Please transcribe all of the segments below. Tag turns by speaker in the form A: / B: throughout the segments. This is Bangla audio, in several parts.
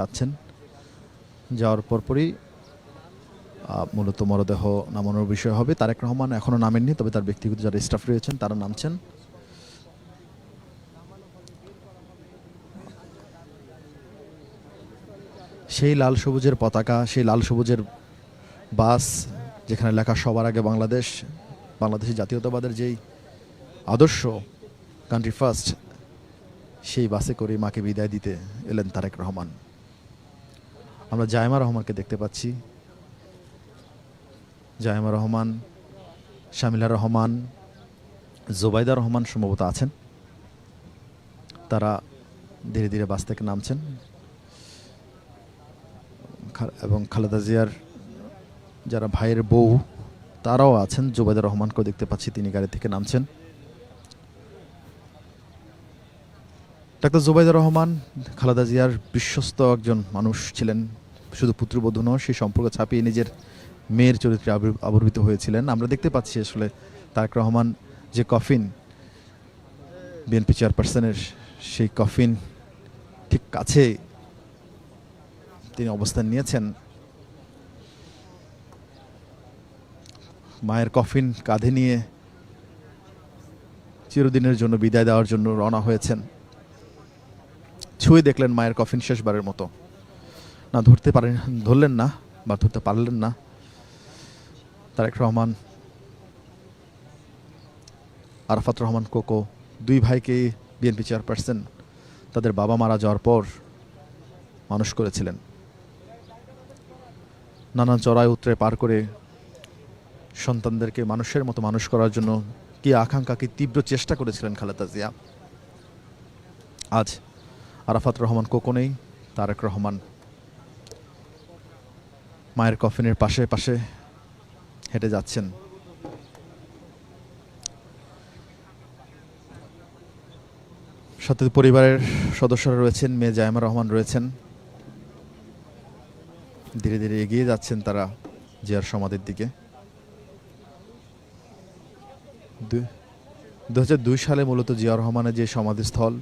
A: যাচ্ছেন। যাওয়ার পরপরই মূলত মরদেহ নামানোর বিষয় হবে। তারেক রহমান এখনও নামেননি, তবে তার ব্যক্তিগত যারা স্টাফ রয়েছেন তারা নামছেন। সেই লাল সবুজের পতাকা, সেই লাল সবুজের বাস, যেখানে লেখা সবার আগে বাংলাদেশ, বাংলাদেশি জাতীয়তাবাদের যেই আদর্শ, কান্ট্রি ফার্স্ট, সেই বাসে করে মাকে বিদায় দিতে এলেন তারেক রহমান। আমরা জায়মা রহমানকে দেখতে পাচ্ছি। জায়মা রহমান, শামিলা রহমান, জোবাইদা রহমান সম্ভবত আছেন। তারা ধীরে ধীরে বাস থেকে নামছেন এবং খালেদা জিয়ার যারা ভাইয়ের বউ তারাও আছেন। জোবাইদা রহমানকেও দেখতে পাচ্ছি, তিনি গাড়ি থেকে নামছেন। ডাক্তার জোবাইদা রহমান খালেদা জিয়ার বিশ্বস্ত একজন মানুষ ছিলেন। শুধু পুত্রবধূ নয়, সেই সম্পর্ক ছাপিয়ে নিজের মেয়ের চরিত্রে আবির্ভূত হয়েছিলেন। আমরা দেখতে পাচ্ছি আসলে তারেক রহমান যে কফিন, বিএনপি চেয়ারপারসনের সেই কফিন ঠিক কাছে তিনি অবস্থান নিয়েছেন। মায়ের কফিন কাঁধে নিয়ে চিরদিনের জন্য বিদায় দেওয়ার জন্য রওনা হয়েছেন। ছুঁয়ে দেখলেন মায়ের কফিন শেষবারের মতো। না ধরলেন না বা ধরতে পারলেন না। তারেক রহমান, আরাফাত রহমান কোকো, দুই ভাইকে বিএনপি চেয়ারপারসন তাদের বাবা মারা যাওয়ার পর মানুষ করেছিলেন। নানান চড়াই উতরে পার করে সন্তানদেরকে মানুষের মতো মানুষ করার জন্য কি আকাঙ্ক্ষা, কি তীব্র চেষ্টা করেছিলেন খালেদা জিয়া। আজ আরাফাত রহমান কোকো নেই, তারেক রহমান মায়ের কফিনের পাশে পাশে হেঁটে যাচ্ছেন। সাথে পরিবারের সদস্যরা রয়েছেন, মেয়ে জায়মা রহমান রয়েছেন। ধীরে ধীরে এগিয়ে যাচ্ছেন তারা জিয়ার সমাধির দিকে। 2002 সালে মূলত জিয়া রহমানের যে সমাধিস্থল,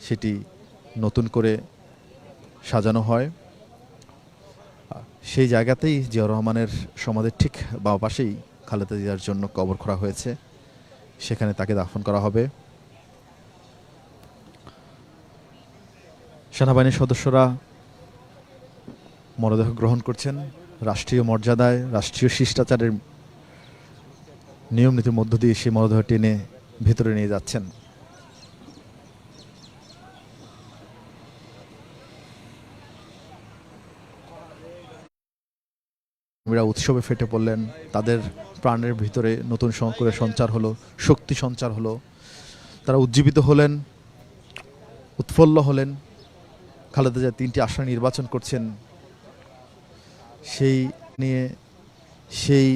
A: সেটি নতুন করে সাজানো হয়। সেই জায়গাতেই জিয়া রহমানের সমাধির ঠিক বাম পাশেই খালেদা জিয়ার জন্য কবর করা হয়েছে। সেখানে তাকে দাফন করা হবে। সেনাবাহিনীর সদস্যরা মরদেহ গ্রহণ করছেন রাষ্ট্রীয় মর্যাদায়, রাষ্ট্রীয় শিষ্টাচারের নিয়ম নীতির মধ্য দিয়ে সেই মরদেহ টেনে ভেতরে নিয়ে যাচ্ছেন। উৎসবে ফেটে পড়লেন। তাদের প্রাণের ভিতরে নতুন করে সঞ্চার হলো, শক্তি সঞ্চার হলো। তারা উজ্জীবিত হলেন, উৎফুল্ল হলেন। খালেদা জিয়া 3টি আসনে নির্বাচন করছেন, সেই নিয়ে, সেই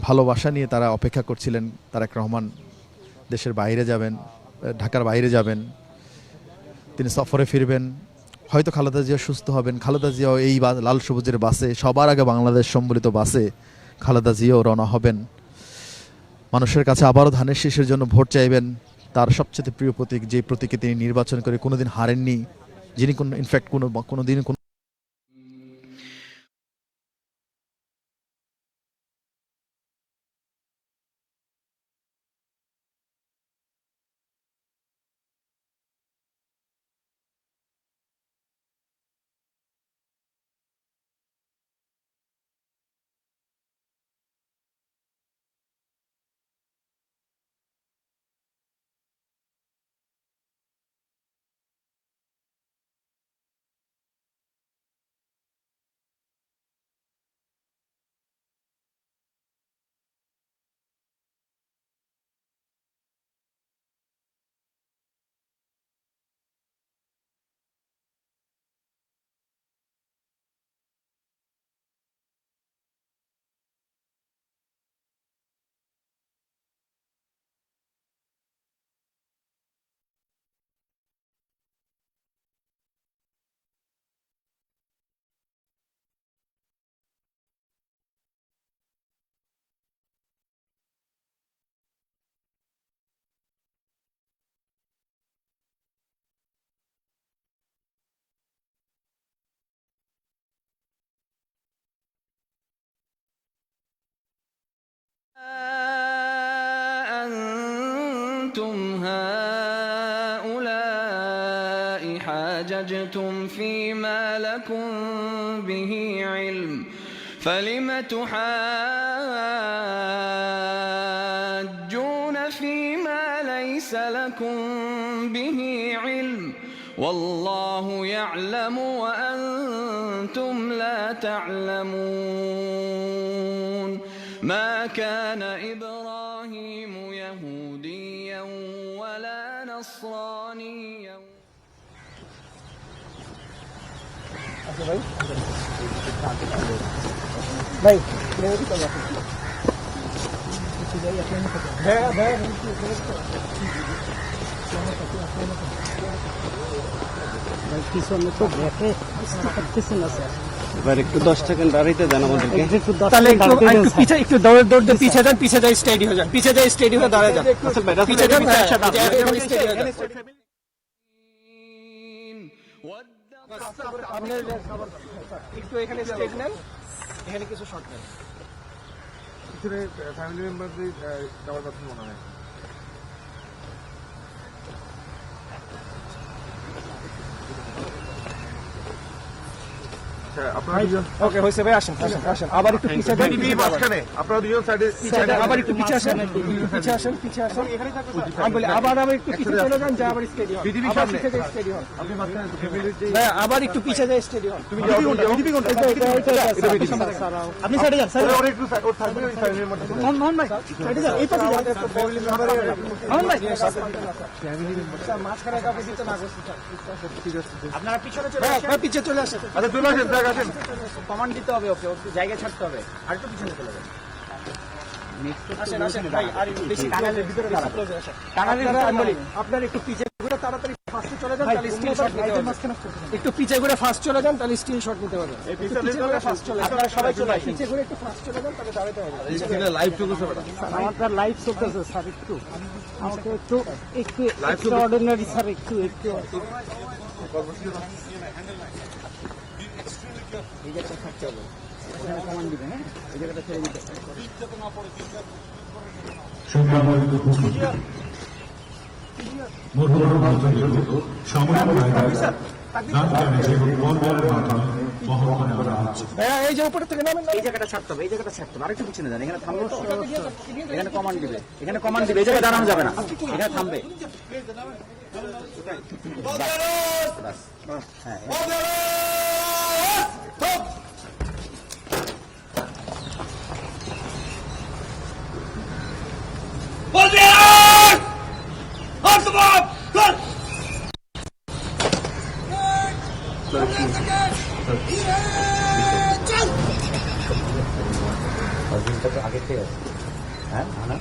A: ভালোবাসা নিয়ে তারা অপেক্ষা করছিলেন। তারেক রহমান দেশের বাইরে যাবেন, ঢাকার বাইরে যাবেন, তিনি সফরে ফিরবেন। হয়তো খালেদা জিয়া সুস্থ হবেন। খালেদা জিয়াও এই লাল সবুজের বাসে, সবার আগে বাংলাদেশ সম্বলিত বাসে খালেদা জিয়াও রওনা হবেন। মানুষের কাছে আবারও ধানের শীষের জন্য ভোট চাইবেন। তার সবচেয়ে প্রিয় প্রতীক, যে প্রতীকে তিনি নির্বাচন করে কোনোদিন হারেননি, যিনি ইনফ্যাক্ট কোনোদিন
B: حاججتم فيما لكم به علم فلم تحاجون فيما ليس لكم به علم والله يعلم وأنتم لا تعلمون ما كان إبراهيم يهوديا ولا نصرانيا
C: ভাই পিছনে তো দেখে করতেছে না স্যার
D: এবার একটু 10 সেকেন্ড দাঁড়াইতে দেন আমাদেরকে।
C: তাহলে একটু পিছে একটু দৌড় দিয়ে পিছে যান, পিছে যাই স্টেডি হয়ে যান, পিছে যাই স্টেডি হয়ে দাঁড়ায় যান, পিছে যান, স্টেডি হয়ে যান। একটু এখানে স্টেজ নেন, এখানে কিছু শর্ট নেন।
E: ফ্যামিলি মেম্বারদের যাওয়ার কথা মনে হয়।
C: ওকে হয়েছে ভাই, আসেন আসেন আসেন, আবার একটু পিছে যান,
E: মাঝখানে আপনারা দুজন সাইডে
C: আবার একটু পিছে আসেন, পিছে আসেন, পিছে আসেন। আমি বলি আবার একটু পিছে চলে যান, যা আবার স্টেডি হন, আবার পিছে যাই স্টেডি হন,
E: আপনি মাঝখানে ফ্যামিলির যে
C: ভাই আবার একটু পিছে যাই স্টেডি হন।
E: তুমি যাও বিডিপি কোনটা
C: আপনি সাইডে যান, সাইডে
E: ওর একটু ওর থাকবে ওই ফ্যামিলির মধ্যে
C: মোহন ভাই সাইডে যান, এই পাশে যান, মোহন ভাই মাঝখানে কাউকে দিতে না করতে চান, আপনারা পিছনে চলে আসেন, পিছে চলে আসেন।
E: আচ্ছা চলে আসেন, দেখ আসেন।
C: কমান্ড দিতে হবে, ওকে ওকে জায়গা ছাড়তে হবে, আর একটু পিছনে চলে যান। আসেন আসেন ভাই, আর একটু বেশি টানালের ভিতরে দাঁড়ান, টানালের ভিতরে আমি বলি আপনার একটু পিছে ঘুরে তাড়াতাড়ি ফাস্টে চলে যান, তাহলে স্ক্রিন শট নিতে পারবেন। একটু পিছে ঘুরে ফাস্ট চলে যান, তাহলে স্ক্রিন শট নিতে পারবেন। পিছে ঘুরে ফাস্ট চলে যান, আপনারা সবাই চলে আসেন, পিছে ঘুরে একটু ফাস্ট চলে যান, তাহলে দাঁড়াতে হবে।
E: এখানে লাইভ চলছে বেটা।
C: আমাদের লাইভ চলতেছে স্যার, একটু আমাকে একটু একটু এক্সট্রাঅর্ডিনারি স্যার, একটু একটু এই জায়গাটা থাকতে হবে, এখানে কমান্ড দিবেন, হ্যাঁ এই জায়গাটা ছেড়ে দিতে হবে। ভাইয়া এই যে উপরে থেকে নামেন, এই জায়গাটা ছাড়তে হবে, এই জায়গাটা ছাড়তে হবে, আরেকটু পিছনে যান, এখানে থামবে, এখানে কমান্ড দিবে, এখানে কমান্ড দিবে, এই জায়গায় দাঁড়ানো যাবে না, এখানে থামবে। হ্যাঁ আগে থেকে হ্যাঁ না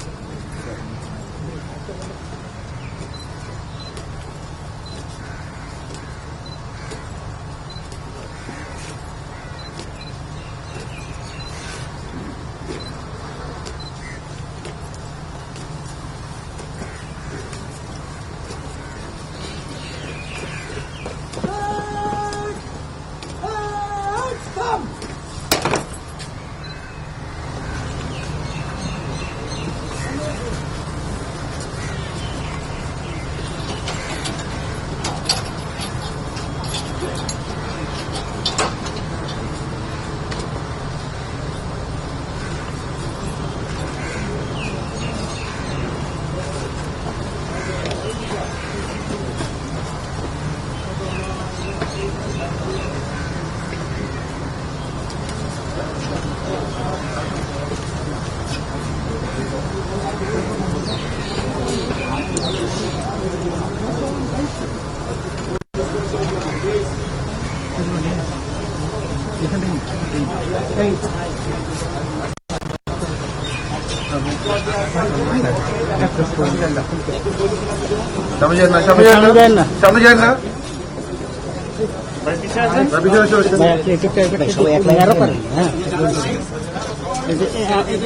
E: সামনে যান না, সামনে যান না, সামনে যান না।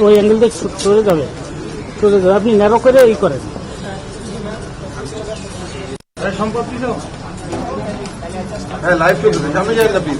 C: ওই অ্যাঙ্গেল দিয়ে চলে যাবে, চলে যাবে, আপনি ন্যারো করে এই করেন।
E: হ্যাঁ লাইভ চলতেছে, সামনে যান না প্লিজ।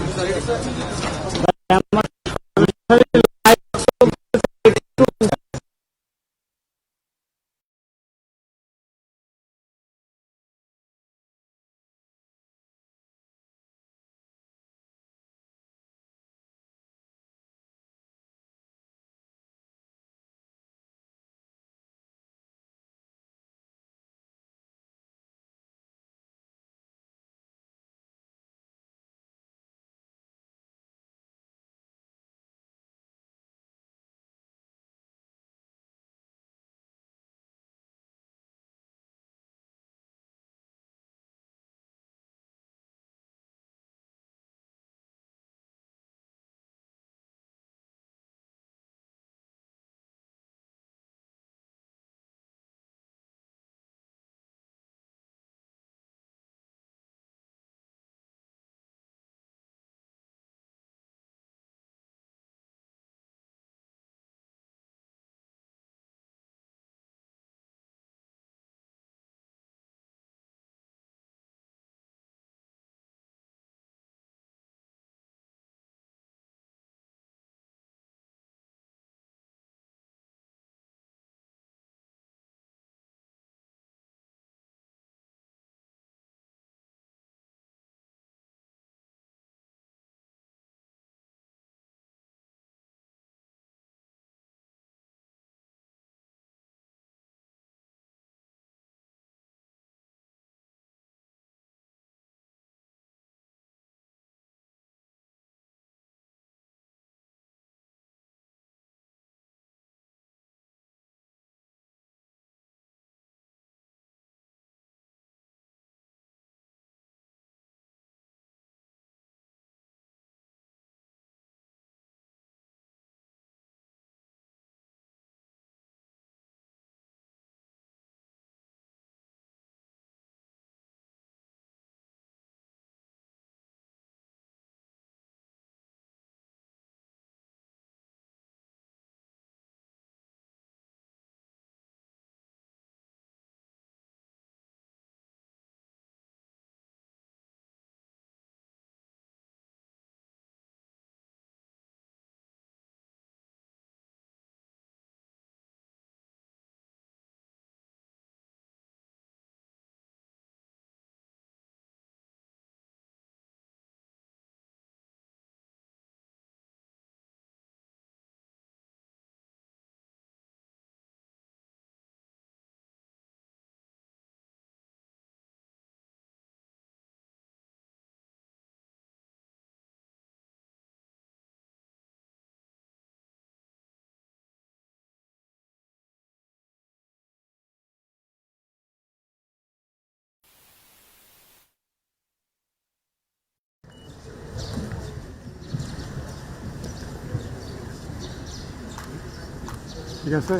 F: ঠিক আছে?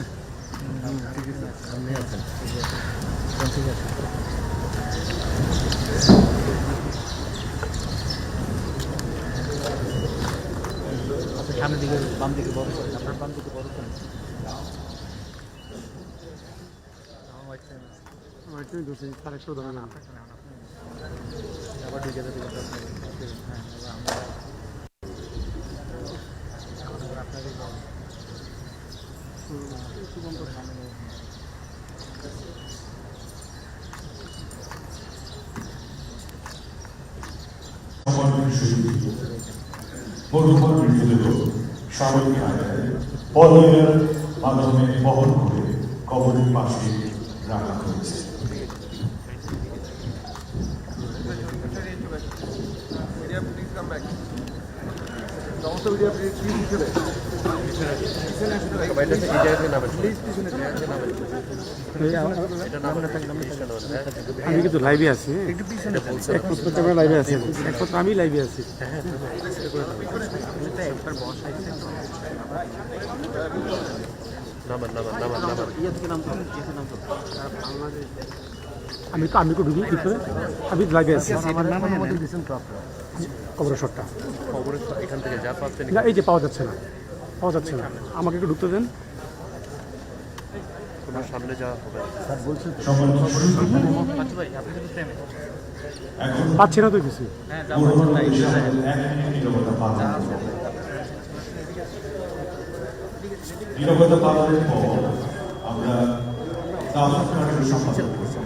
C: সামনের দিকে বাম দিকে বড় করেন, আপনার বাম দিকে বড় করেন।
F: আরেকটু ধরে না।
C: আবার ঢুকে যেতে
G: মরুভূমির মৃতদেহ সামরিক আকারে পলয়ের মাধ্যমে বহন করে কবরের পাশে রাখা হয়েছে।
F: আমি কিন্তু লাইভে আছি, একমাত্র ক্যামেরা লাইভে আছি, একমাত্র আমি লাইভে আছি। আমি তো ঢুকি ভিতরে, আমি লাইভে আছি। কবরের শটটা
C: এখান থেকে যা পাচ্ছেন
F: না, এই যে পাওয়া যাচ্ছে না, পাওয়া যাচ্ছে না, আমাকে একটু ঢুকতে দেন।
C: তোমার সামনে যাওয়া হবে।
F: পাচ্ছি না তো কিছু।
G: নিরবতা পালনের পর আমরা দাফন কার্য সম্পাদন করছি।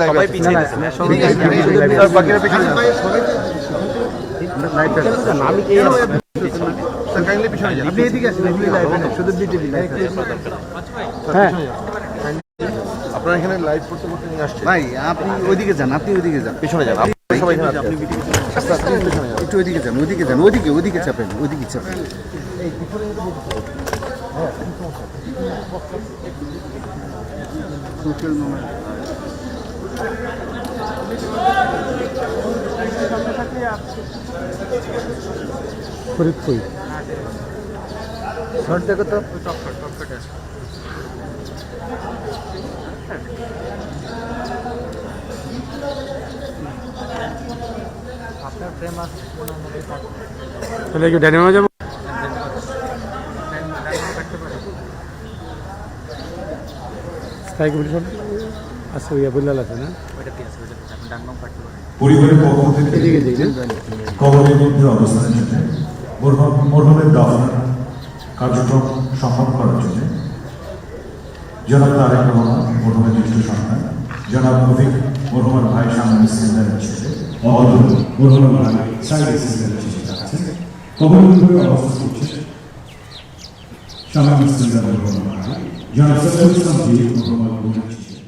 E: সবাই পিছিয়ে বাকিরা পিছিয়ে আমি কাইন্ডলি পিছনে যান। আপনি এদিকে আসেন, শুধু বিটিভি লাইভ।
F: হ্যাঁ,
E: আপনারা এখানে লাইভ করতে করতে নিয়ে আসছেন।
D: ভাই আপনি ওইদিকে যান, আপনি ওইদিকে যান,
E: পিছনে যান, আপনারা সবাই এখানে
D: আপনি একটু ওইদিকে যান, ওইদিকে যান, ওইদিকে চাপেন, ওইদিকে চাপেন।
F: ফরিদপুর
D: শর্ট দেখো তো।
C: আপনার প্রেম আছে
F: তাহলে কি ডাইনামো যাবো? স্থায়ী কমিটি আচ্ছা, ওইয়া বললাল আছে না?
G: পরিবারের পক্ষ থেকে
F: এদিকে যাই না?
G: কবরের মধ্যে অবস্থানের জন্য মরহুমের দাফন কার্যক্রম সম্পন্ন করার জন্য জনাব তারেক রহমান মরহুমের জ্যেষ্ঠ সন্তান, জনাব রফিক মরহুমের ভাই শামীম সিকদারের ছেলে, অদল মরহুমের ভাই সাইদ সিকদারের ছেলে আছেন। কবরের মধ্যে অবস্থান করছে শামীম সিকদার মরহুমের ভাই, জনাব সৈয়দ ইসলাম বীর মরহুমের বোনের ছেলে,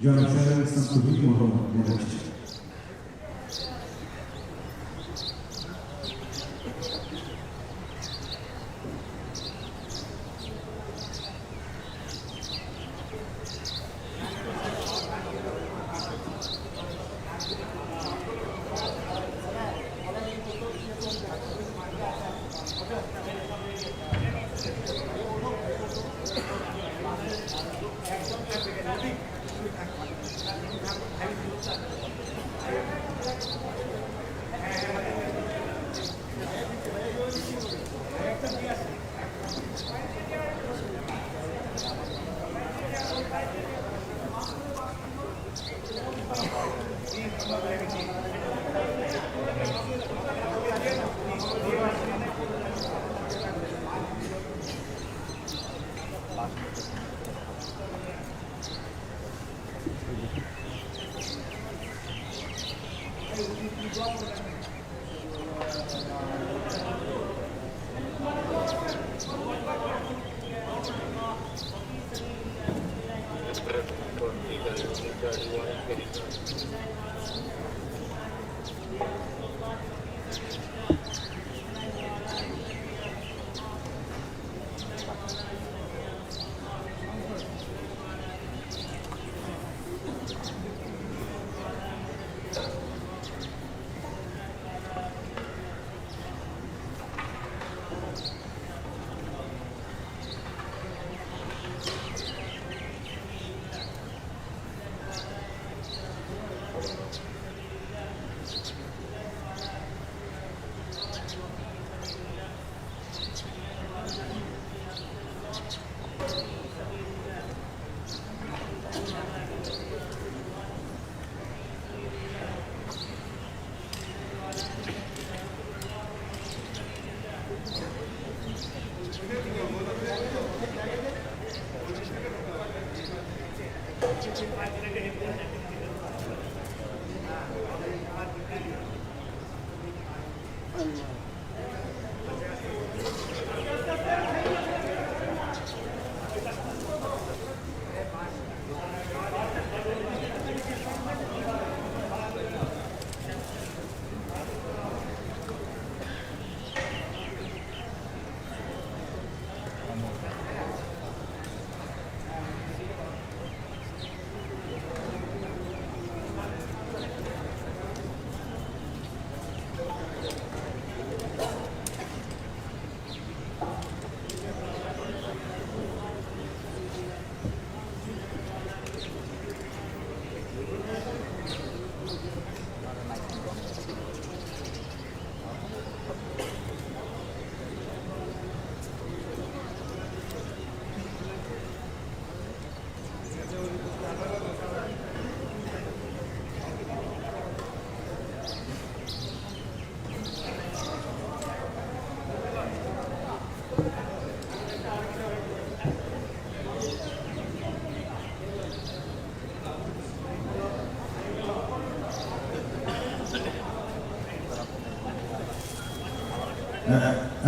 G: জনাব সৈয়দ ইসলাম কবির মরহুমের বোনের ছেলে।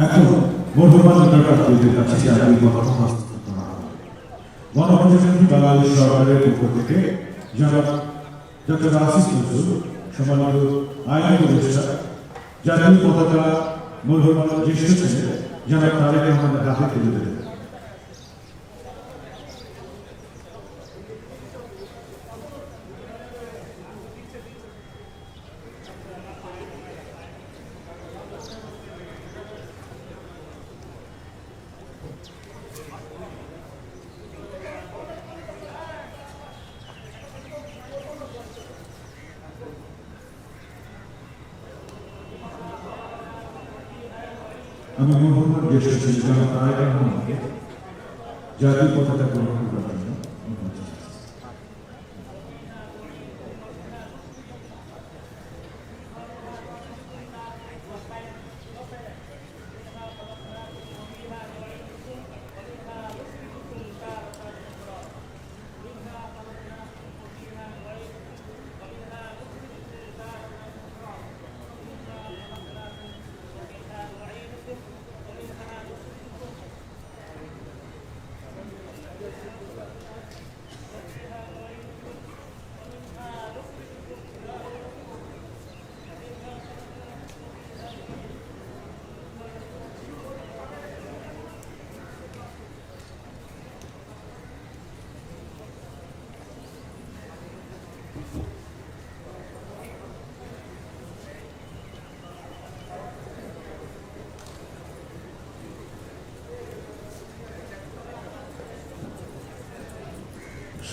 G: এখন বর্তমান নেতাকর্মীদের কাছে জাতীয় পতাকা হস্তান্তর করা হবে। গণপ্রজাতন্ত্রী বাংলাদেশ সরকারের পক্ষ থেকে জনাব ডক্টর আসিফ নজরুল সম্মানিত আইন উপদেষ্টা জাতীয় পতাকা মরহুমার জ্যেষ্ঠ ছেলে জনাব তারেক রহমানের হাতে তুলে দেবেন। আমি মরহুমার জ্যেষ্ঠ ছেলে জনাব তারেক রহমানকে জাতীয় পতাকা গ্রহণ করার জন্য অনুরোধ জানাচ্ছি।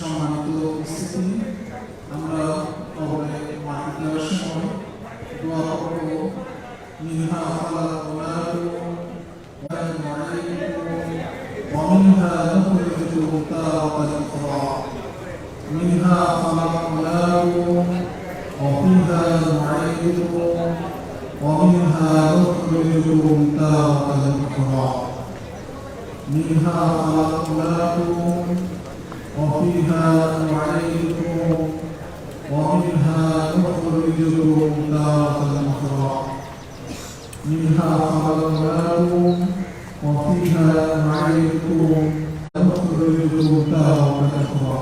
H: সম্মানিত উপস্থিতি, আমরা কবরে মাটি দেওয়ার সময় দোয়া করব মিনহা খালাকনাকুম ওয়া নু'ইদুকুম ওয়া মিনহা নুখরিজুকুম তারাতান উখরা মিনহা খালাকনাকুম ওয়া ফিহা নু'ইদুকুম ওয়া মিনহা নুখরিজুকুম তারাতান উখরা মিনহা খালাকনাকুম وفيها نعيدكم ومنها نخرجكم تارة أخرى منها خلقناكم وفيها نعيدكم ونخرجكم تارة أخرى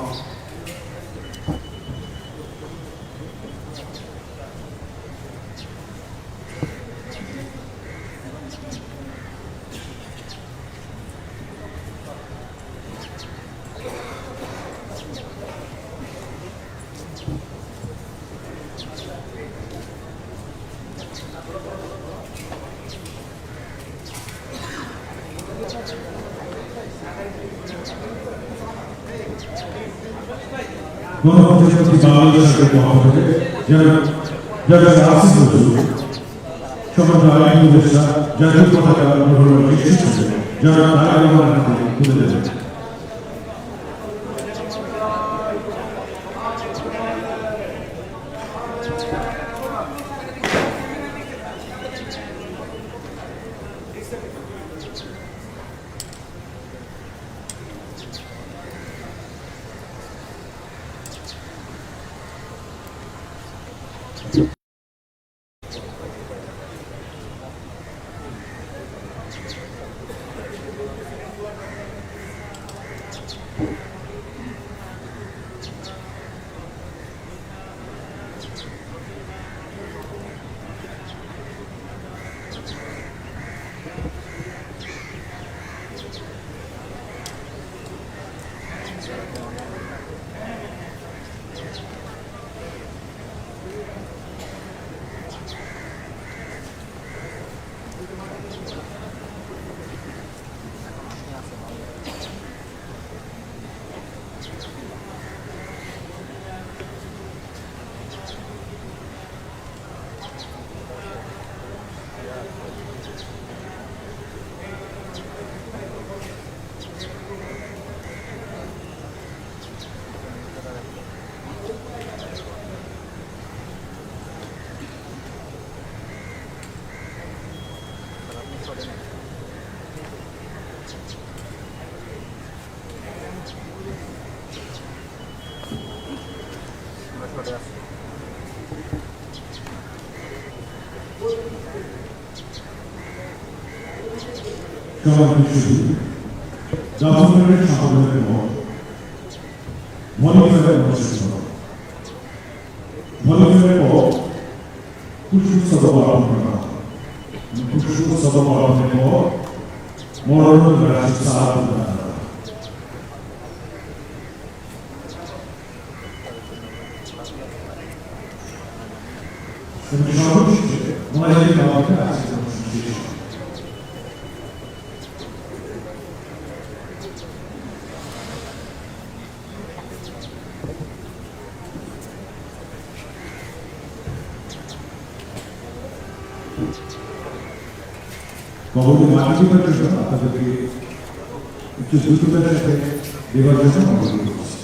G: গণপ্রজাতন্ত্রী বাংলাদেশ সরকারের পক্ষ থেকে জনাব আসিফ নজরুল সম্মানিত আইন উপদেষ্টা জাতীয় পতাকা মরহুমার জ্যেষ্ঠ ছেলে জনাব তারেক রহমানের হাতে তুলে দেবেন। সম্মানিত সুধী, জাফরগঞ্জের সম্মেলনের পর ভলিবলের অনুষ্ঠিত হয়। ভলিবলের পর পুষ্পোৎসব পালন করা হয়। পুষ্পোৎসব পালনের পর মরণ রাশি সালাত প্রদান করা হয়। এবং সর্বশেষে মোনাজাতের মাধ্যমে আজকের অনুষ্ঠান শেষ হয়। কবরে মাটি দেওয়ার জন্য আপনাদেরকে একটু দ্রুততার সাথে দেওয়ার জন্য অনুরোধ করছি।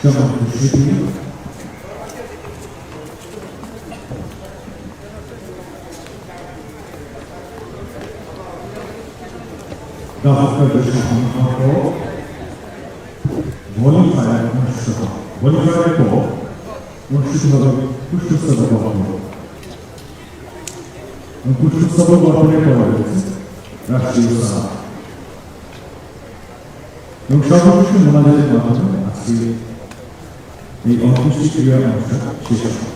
G: সম্মানিত সুধী, দাফনের সম্মান পর ভলিবলের অনুষ্ঠিত হয়। ভলিবলের পর অনুষ্ঠিত হবে পুষ্পোৎসব পালন। পুষ্পোৎসব পালনের পর রয়েছে রাষ্ট্রীয় সালাত এবং সর্বশেষে মোনাজাতের মাধ্যমে আজকে এই অন্ত্যেষ্টি ক্রিয়া অনুষ্ঠান শেষ হয়।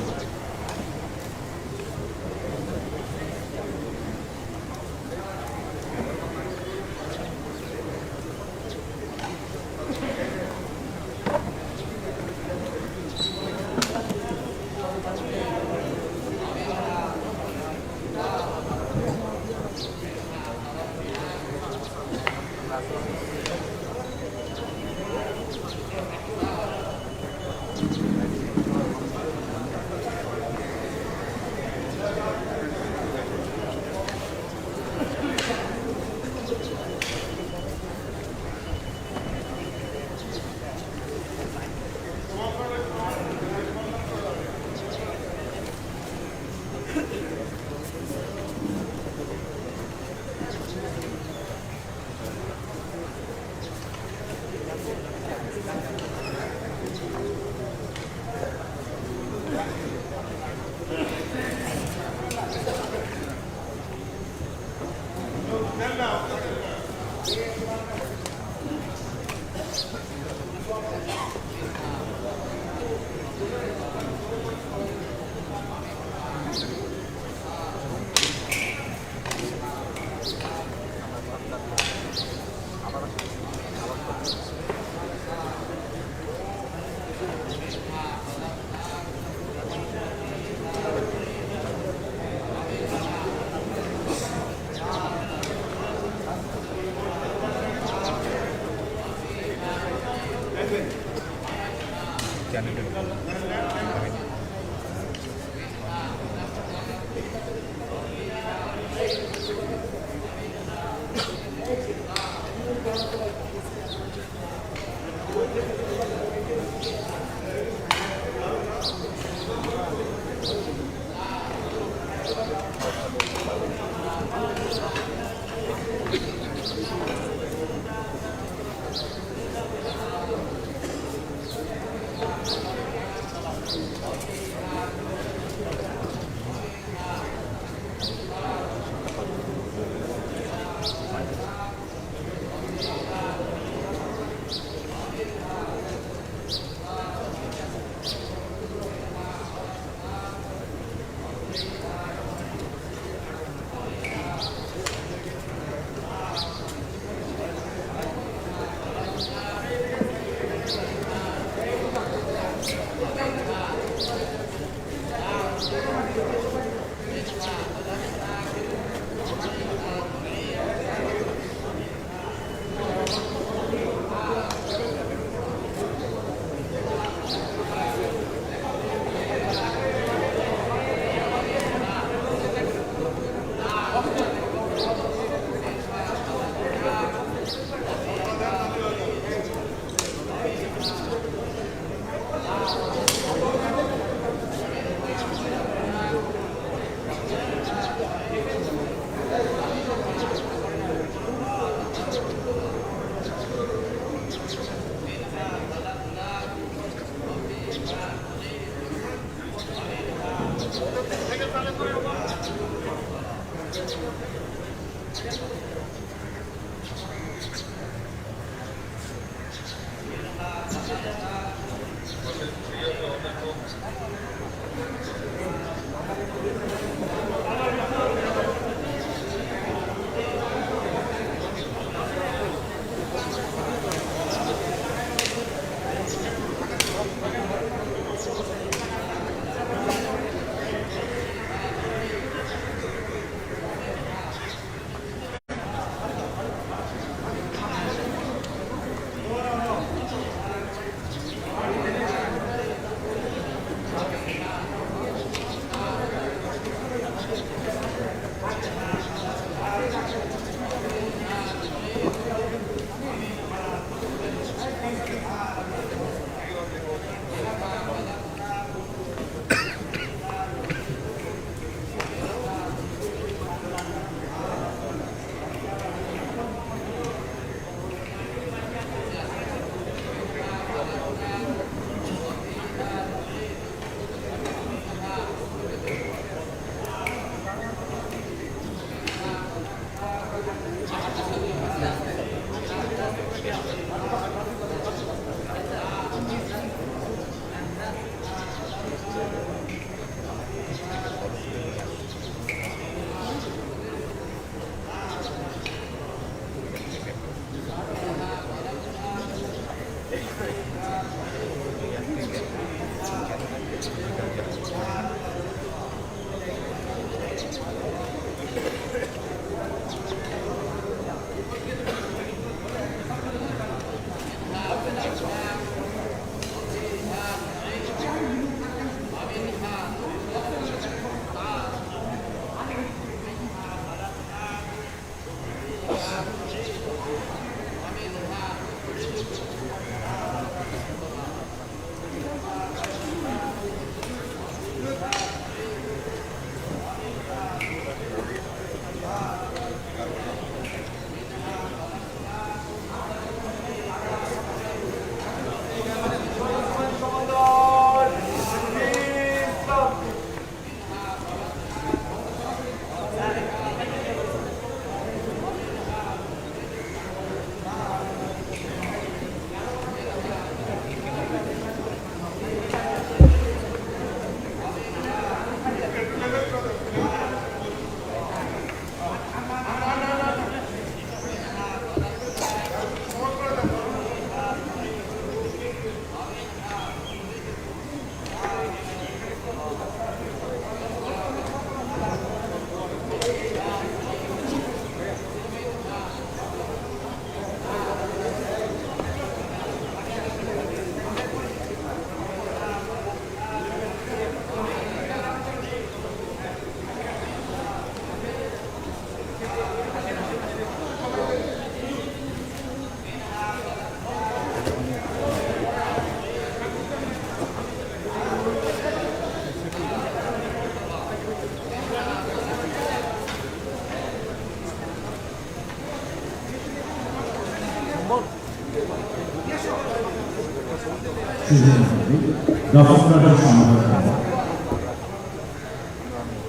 G: দর্শকরা সমাধান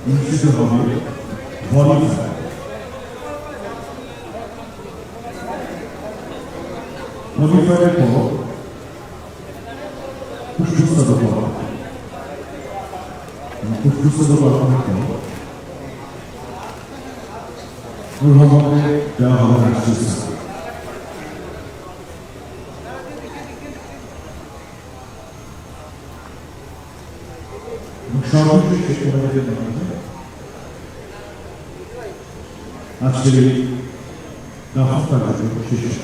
G: নিশ্চিত হবে ভলিবল ভলিবলের পর পুষ্টিস্তর পর পুষ্টিস্তর করার পর পূর্ববঙ্গে দেওয়া হবে রাষ্ট্রীয় সর্বশেষ শেষবারের জন্য আজকের এই দাফা কার্য শেষ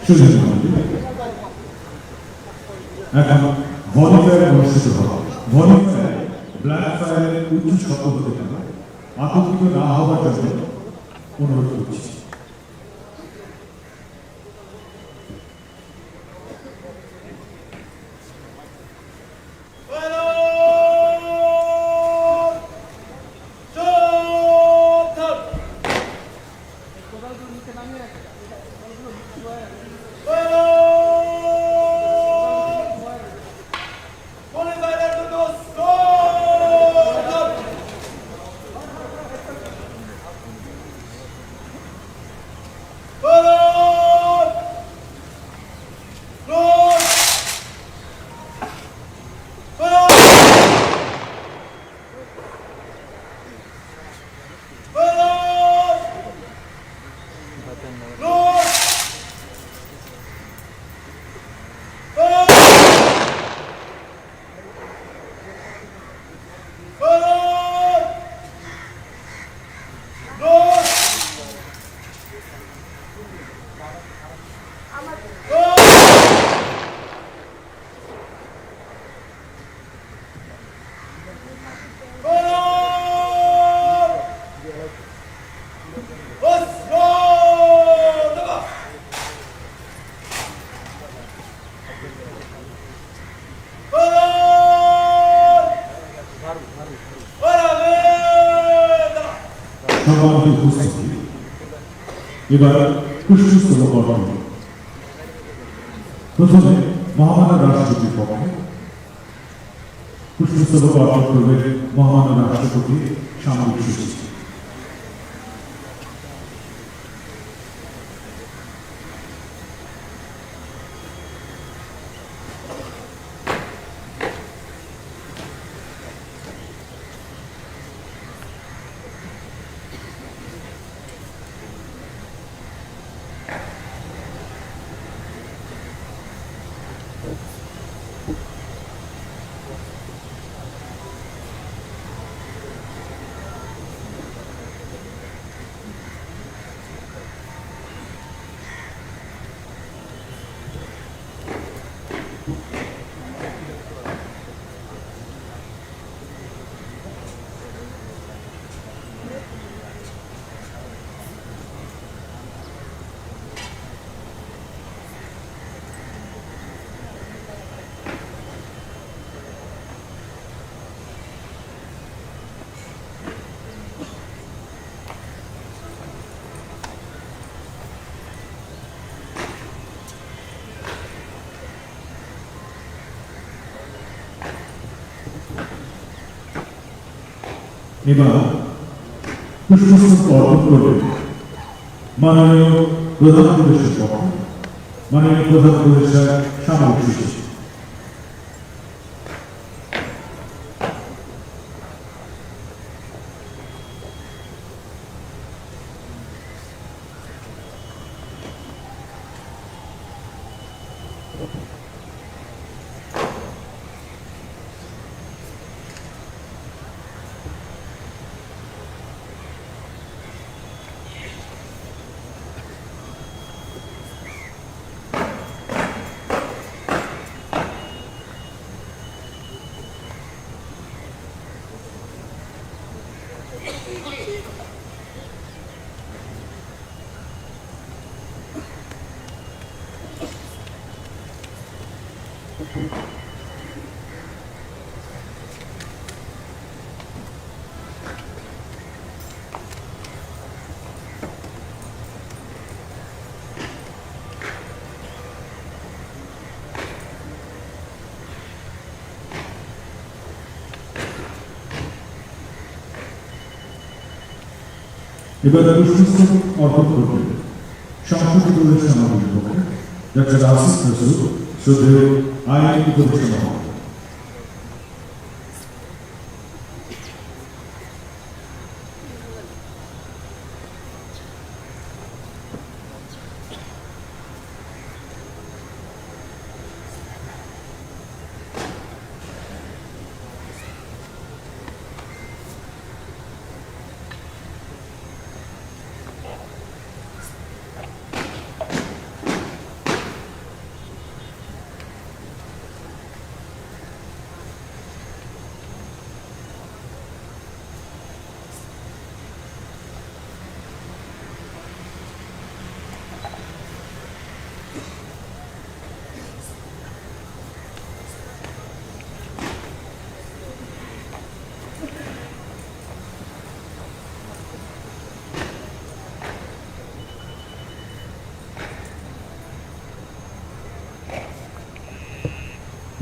G: শহীদ মন্দির। এখন ভলিফায়ার অনুষ্ঠিত হবে। ভলিফায়ার ব্ল্যাক ফায়ারের উচ্চ শব্দ হতে পারে, আতঙ্কিত না হওয়ার জন্য অনুরোধ করছি। সম্মানিত উপস্থিতি, এবার পুষ্পস্তবক অর্পণ। প্রথমে মহামান্য রাষ্ট্রপতির পক্ষে পুষ্পস্তবক অর্পণ করবে মহামান্য রাষ্ট্রপতি সামরিক সচিব। এবার পুষ্পস্তবক অর্পণ করবে মাননীয় প্রধান উপদেষ্টার পক্ষে মাননীয় প্রধান উপদেষ্টা সামরিক সচিব। এবার পুষ্পস্তবক অর্পণ করবে সংসদীয় দলের সমাবেশের পক্ষে ডক্টর আসিফ নজরুল, শ্রদ্ধেয় আইন উপদেষ্টা মহোদয়।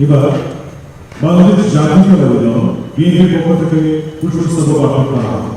G: এবার বাংলাদেশ জাতীয়তাবাদী দল বিএনপির পক্ষ থেকে পুষ্পস্তবক অর্পণ করা হবে।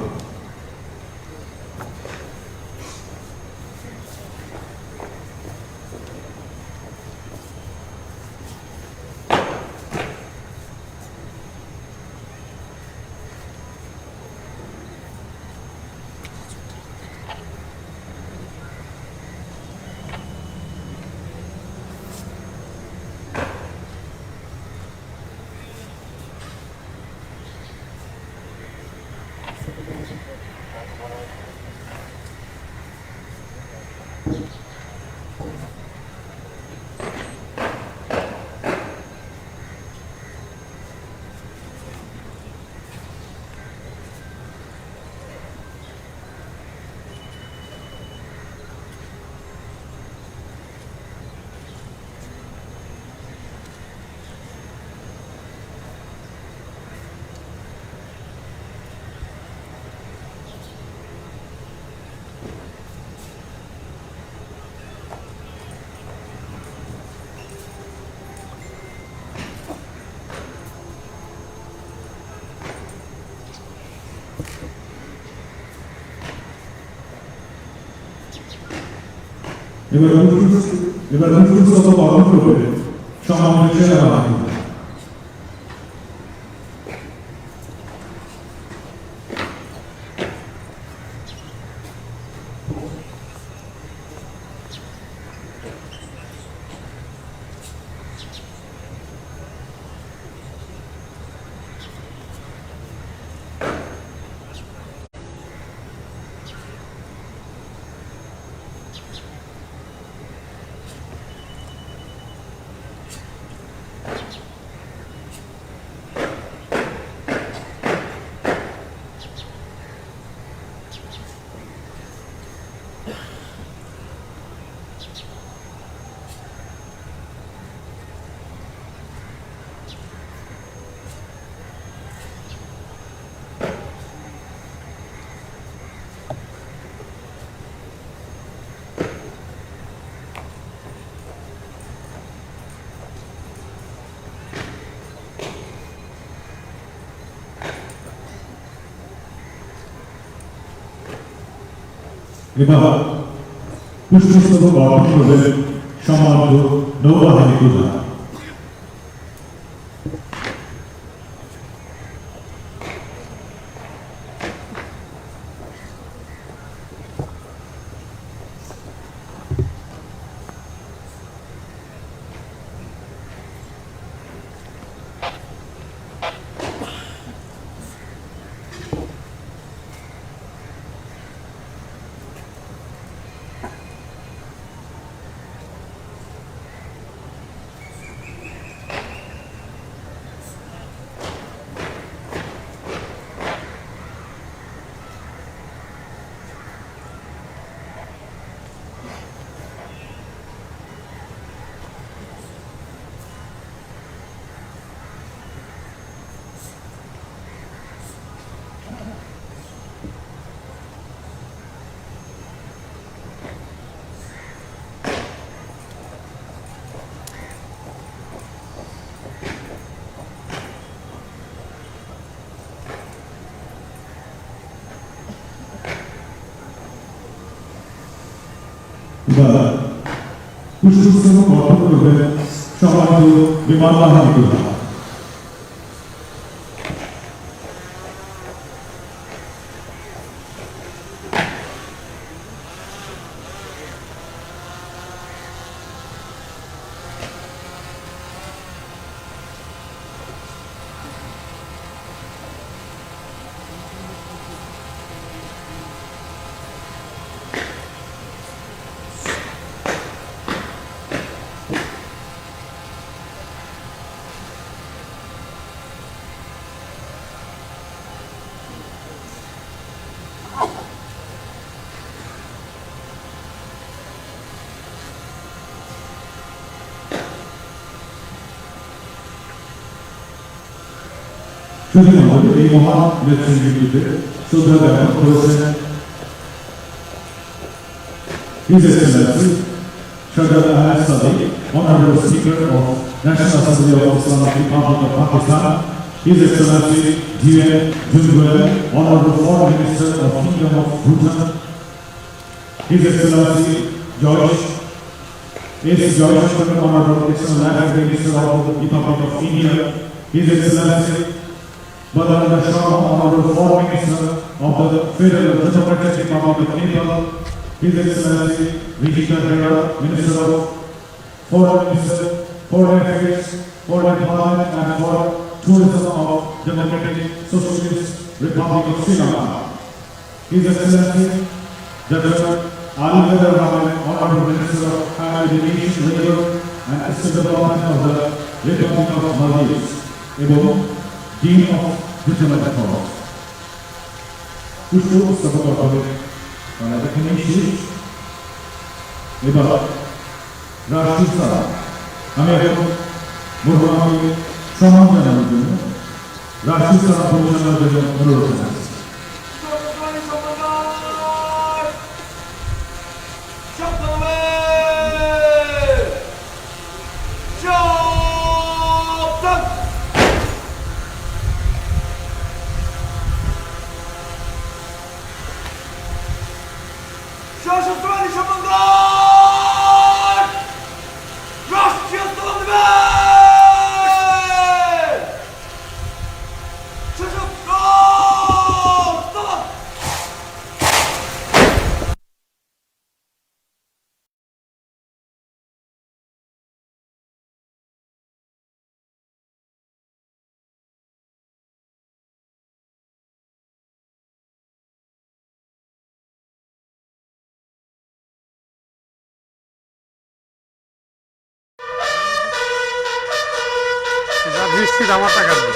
G: এবার পুষ্পস্তবক অর্পণ করবে সম্মানিত সেনাবাহিনী। এবার পুষ্পস্তবক অর্পণ করবে সম্মানিত নৌবাহিনী প্রধান। পুষ্পস্তবক অর্পণ করবে সম্মানিত বিমান বাহিনী প্রধান। শুধু আমাদের এই মহান নেতৃত্বে শ্রদ্ধা জ্ঞাপন করেছেন His Excellency Shahzada Ahmed Sadiq, Honorable Speaker of National Assembly of Islamic Republic of Pakistan, His Excellency G.N. Junguel, Honorable Foreign Minister of Kingdom of Bhutan, His Excellency George S. Joyce, Honorable External Affairs Minister of the Republic of India, His Excellency Baladana Sharma, Honorable Foreign Minister of the Federal Democratic Republic of Nepal, His Excellency Vijita Hera, Minister of Foreign Affairs, Foreign Parliament and for Tourism of Democratic Socialist Republic of Sri Lanka, His Excellency Dr. Ali Vedar Rahman, Honorable Minister of Higher Education, Labor and State Development of the Republic of Maldives, এবং Dean of Diplomatic Corps. পুষ্প উপস্থাপক হবে এখানে শেষ। এবার রাষ্ট্রীয় সালাম আমি এখন মরহুমাকে সম্মান জানানোর জন্য রাষ্ট্রীয় সালাম পরিচালনার জন্য অনুরোধ জানাচ্ছি।
F: নিশ্চিত আমার টাকা দেবে।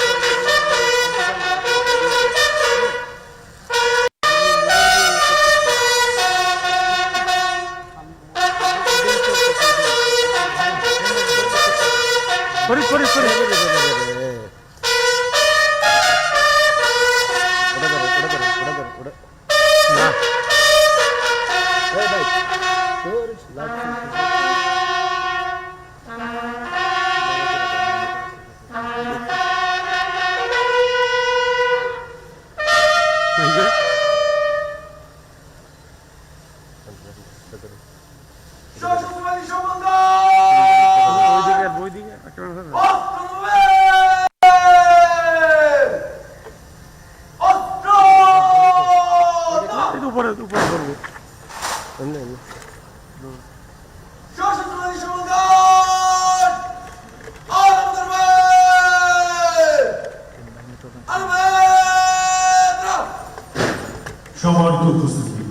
F: সম্মানিত উপস্থিতি,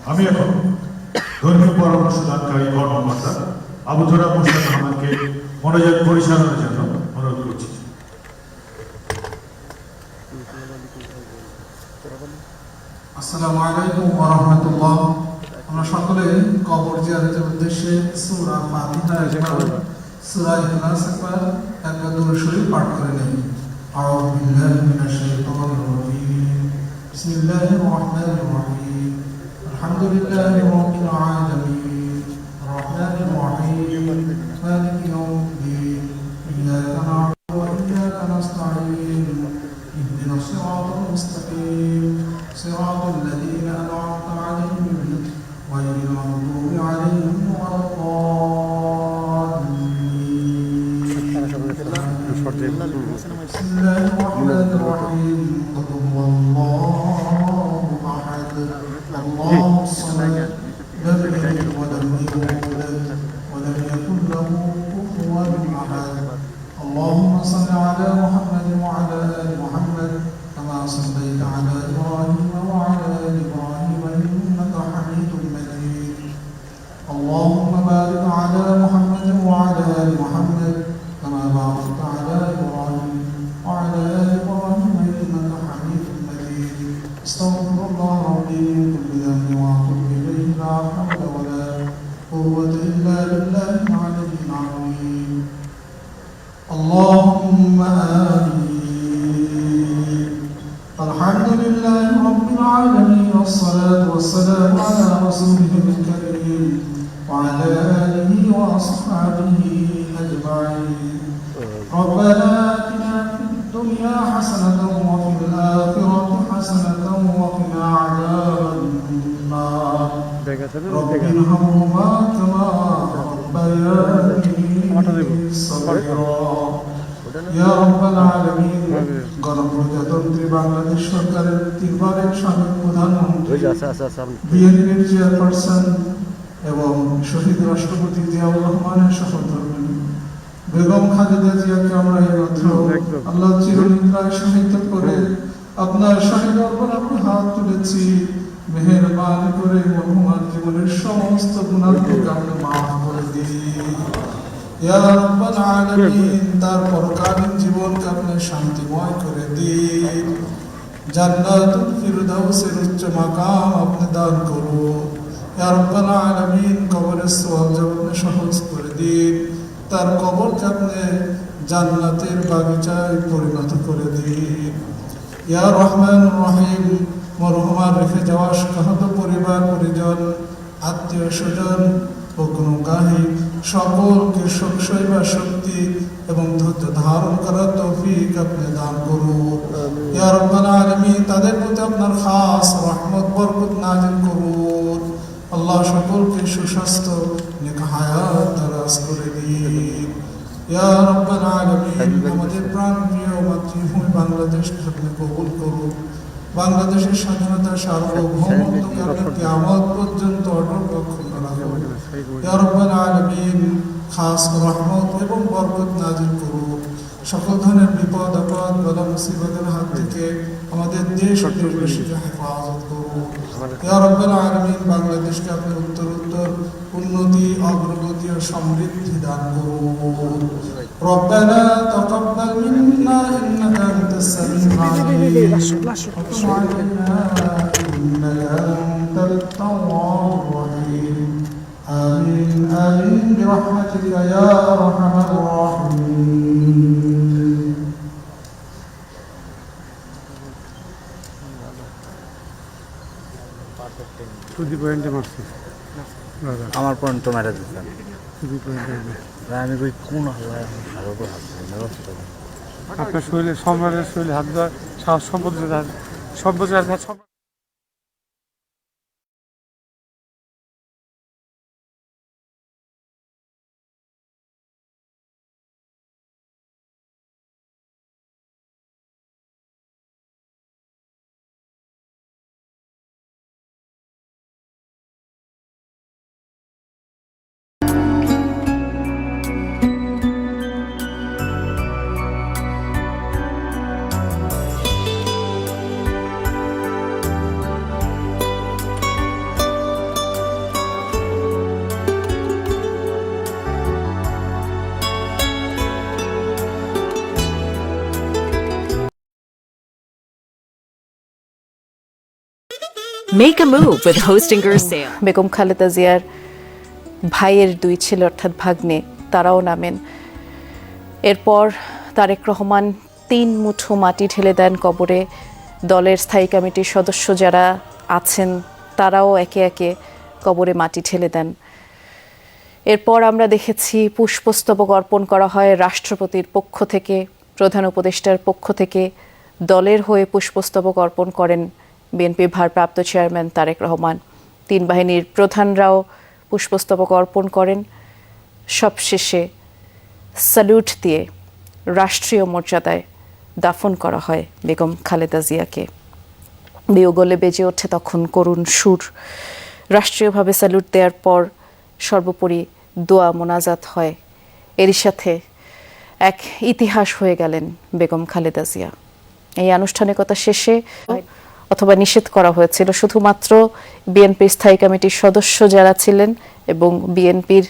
F: আমি এখন ধর্মীয় পরামর্শ দানকারী কর্মকর্তা আবু তোরাব মুশতাক আহমদকে মনোযোগ পরিচালনার জন্য অনুরোধ করছি।
H: আসসালামু আলাইকুম ওয়া রাহমাতুল্লাহ। আমরা সকলে কবর জিয়ারতের উদ্দেশ্যে সূরা ফাতিহা একবার, সূরা ইখলাস একবার, একবার দরুদ শরীফ পাঠ করে নেই। আউযু বিল্লাহি মিনাশ শাইতানির রাজীম। বিসমিল্লাহির রহমানির রহিম। আলহামদুলিল্লাহি রাব্বিল আলামিন। আর-রাহমানির রহিম। মালিকি ইয়াউমিদ্দিন। ইয়্যাকা না'বুদু ওয়া ইয়্যাকা নাস্তাঈন। ইহদিনাস সিরাতাল মুস্তাকিম। صراط الذين أنعمت عليهم غير المغضوب عليهم ولا الضالين. بسم الله الرحمن الرحيم. قل هو الله أحد الله الصمد لم يلد ولم يولد ولم يكن له كفوا أحد. اللهم صل على محمد وعلى آل محمد كما صليت على إبراهيم وعلى آل إبراهيم إنك حميد مجيد. اللهم بارك على محمد وعلى آل محمد كما باركت على إبراهيم وعلى آل إبراهيم إنك حميد مجيد. استغفر الله ربي من كل ذنب وأتوب إليه لا حول ولا قوة إلا بالله العلي العظيم. اللهم آمين. الحمد لله رب العالمين والصلاة والسلام على رسوله الكريم وعلى آله وأصحابه أجمعين ربنا آتنا في الدنيا حسنة وفي الآخرة حسنة وقنا عذاب النار رب ارحمهما كما ربياني صغيرا يا رب العالمين গণপ্রজাতন্ত্রী বাংলাদেশ সরকারের 3 বারের সাবেক প্রধানমন্ত্রী বিএনপির চেয়ারপারসন এবং শহীদ রাষ্ট্রপতি জিয়াউর রহমানের সহধর্মিণী বেগম খালেদা জিয়াকে আমরা এইমাত্র আল্লাহ চিরনিদ্রায় শায়িত করে আপনার শাহী দরবারে আমরা হাত তুলেছি। মেহেরবানি করে মরহুমার জীবনের সমস্ত গুনাহকে আপনি মাফ করে দিন ইয়া রাব্বাল আলামিন। তার পরকালীন জীবনকে আপনি শান্তিময় করে দিন, জান্নাতুল ফিরদাউসের উচ্চ মাকাম আপনি দান করুন ইয়া রাব্বাল আলামিন। কবরের সওয়াব আপনি সহজ করে দিন, তার কবরকে আপনি জান্নাতের বাগিচায় পরিণত করে দিন ইয়া রহমানুর রহিম। মরহুমার রেখে যাওয়া শোকাহত পরিবার পরিজন আত্মীয় স্বজন ও গুণগাহী সকলকে সইবার শক্তি এবং ধৈর্য ধারণ করার তৌফিক আপনি দান করুন ইয়া রাব্বাল আলামিন। তাদের প্রতি আপনার খাস রহমত বরকত নাযিল করুন আল্লাহ। সকলকে সুস্বাস্থ্য নেক হায়াত দারাজ করে দিন ইয়া রাব্বাল আলামিন। আমাদের প্রাণপ্রিয় মাতৃভূমি বাংলাদেশকে আপনি কবুল করুন, বাংলাদেশের স্বাধীনতা সার্বভৌমত্বকে আপনি কিয়ামত পর্যন্ত অটল অক্ষুণ্ণ রাখুন ইয়া রাব্বাল আলামিন। খাস রহমত এবং বরকত নাযিল করুন, সকল ধরনের বিপদ আপদ বালা মুসিবতের হাত থেকে আমাদের দেশ ও দেশবাসীকে হেফাজত করুন ইয়া রাব্বাল আলামিন। বাংলাদেশকে আপনি উত্তরোত্তর উন্নতি অগ্রগতি ও সমৃদ্ধি দান করুন। ربنا تقبل منا إنك أنت السميع العليم وتب علينا إنك أنت التواب الرحيم آمين آمين برحمتك يا أرحم الراحمين.
D: আমার পয়েন্ট তো মেরে দিচ্ছেন আমি কই কোন
E: আপনার শরীরে সম্রাটের শরীরে হাত দেওয়া সাহস সম্পদ
I: Make a move with Hostinger's sale.
J: Begum Khaleda জিয়ার ভাইয়ের 2 ছেলে অর্থাৎ ভাগ্নে তারাও নামেন। এরপর তারেক রহমান 3 মুঠো মাটি ঢেলে দেন কবরে। দলের স্থায়ী কমিটির সদস্য যারা আছেন তারাও একে একে কবরে মাটি ঢেলে দেন। এরপর আমরা দেখেছি পুষ্পস্তবক অর্পণ করা হয় রাষ্ট্রপতির পক্ষ থেকে, প্রধান উপদেষ্টার পক্ষ থেকে। দলের হয়ে পুষ্পস্তবক অর্পণ করেন বিএনপির ভারপ্রাপ্ত চেয়ারম্যান তারেক রহমান। 3 বাহিনীর প্রধানরাও পুষ্পস্তবক অর্পণ করেন। সবশেষে স্যালুট দিয়ে রাষ্ট্রীয় মর্যাদায় দাফন করা হয় বেগম খালেদা জিয়াকে। বিয়োগলে বেজে ওঠে তখন করুণ সুর। রাষ্ট্রীয়ভাবে স্যালুট দেওয়ার পর সর্বোপরি দোয়া মোনাজাত হয়। এরই সাথে এক ইতিহাস হয়ে গেলেন বেগম খালেদা জিয়া। এই আনুষ্ঠানিকতা শেষে অথবা নিষেধ করা হয়েছিল শুধুমাত্র বিএনপির স্থায়ী কমিটির সদস্য যারা ছিলেন এবং বিএনপির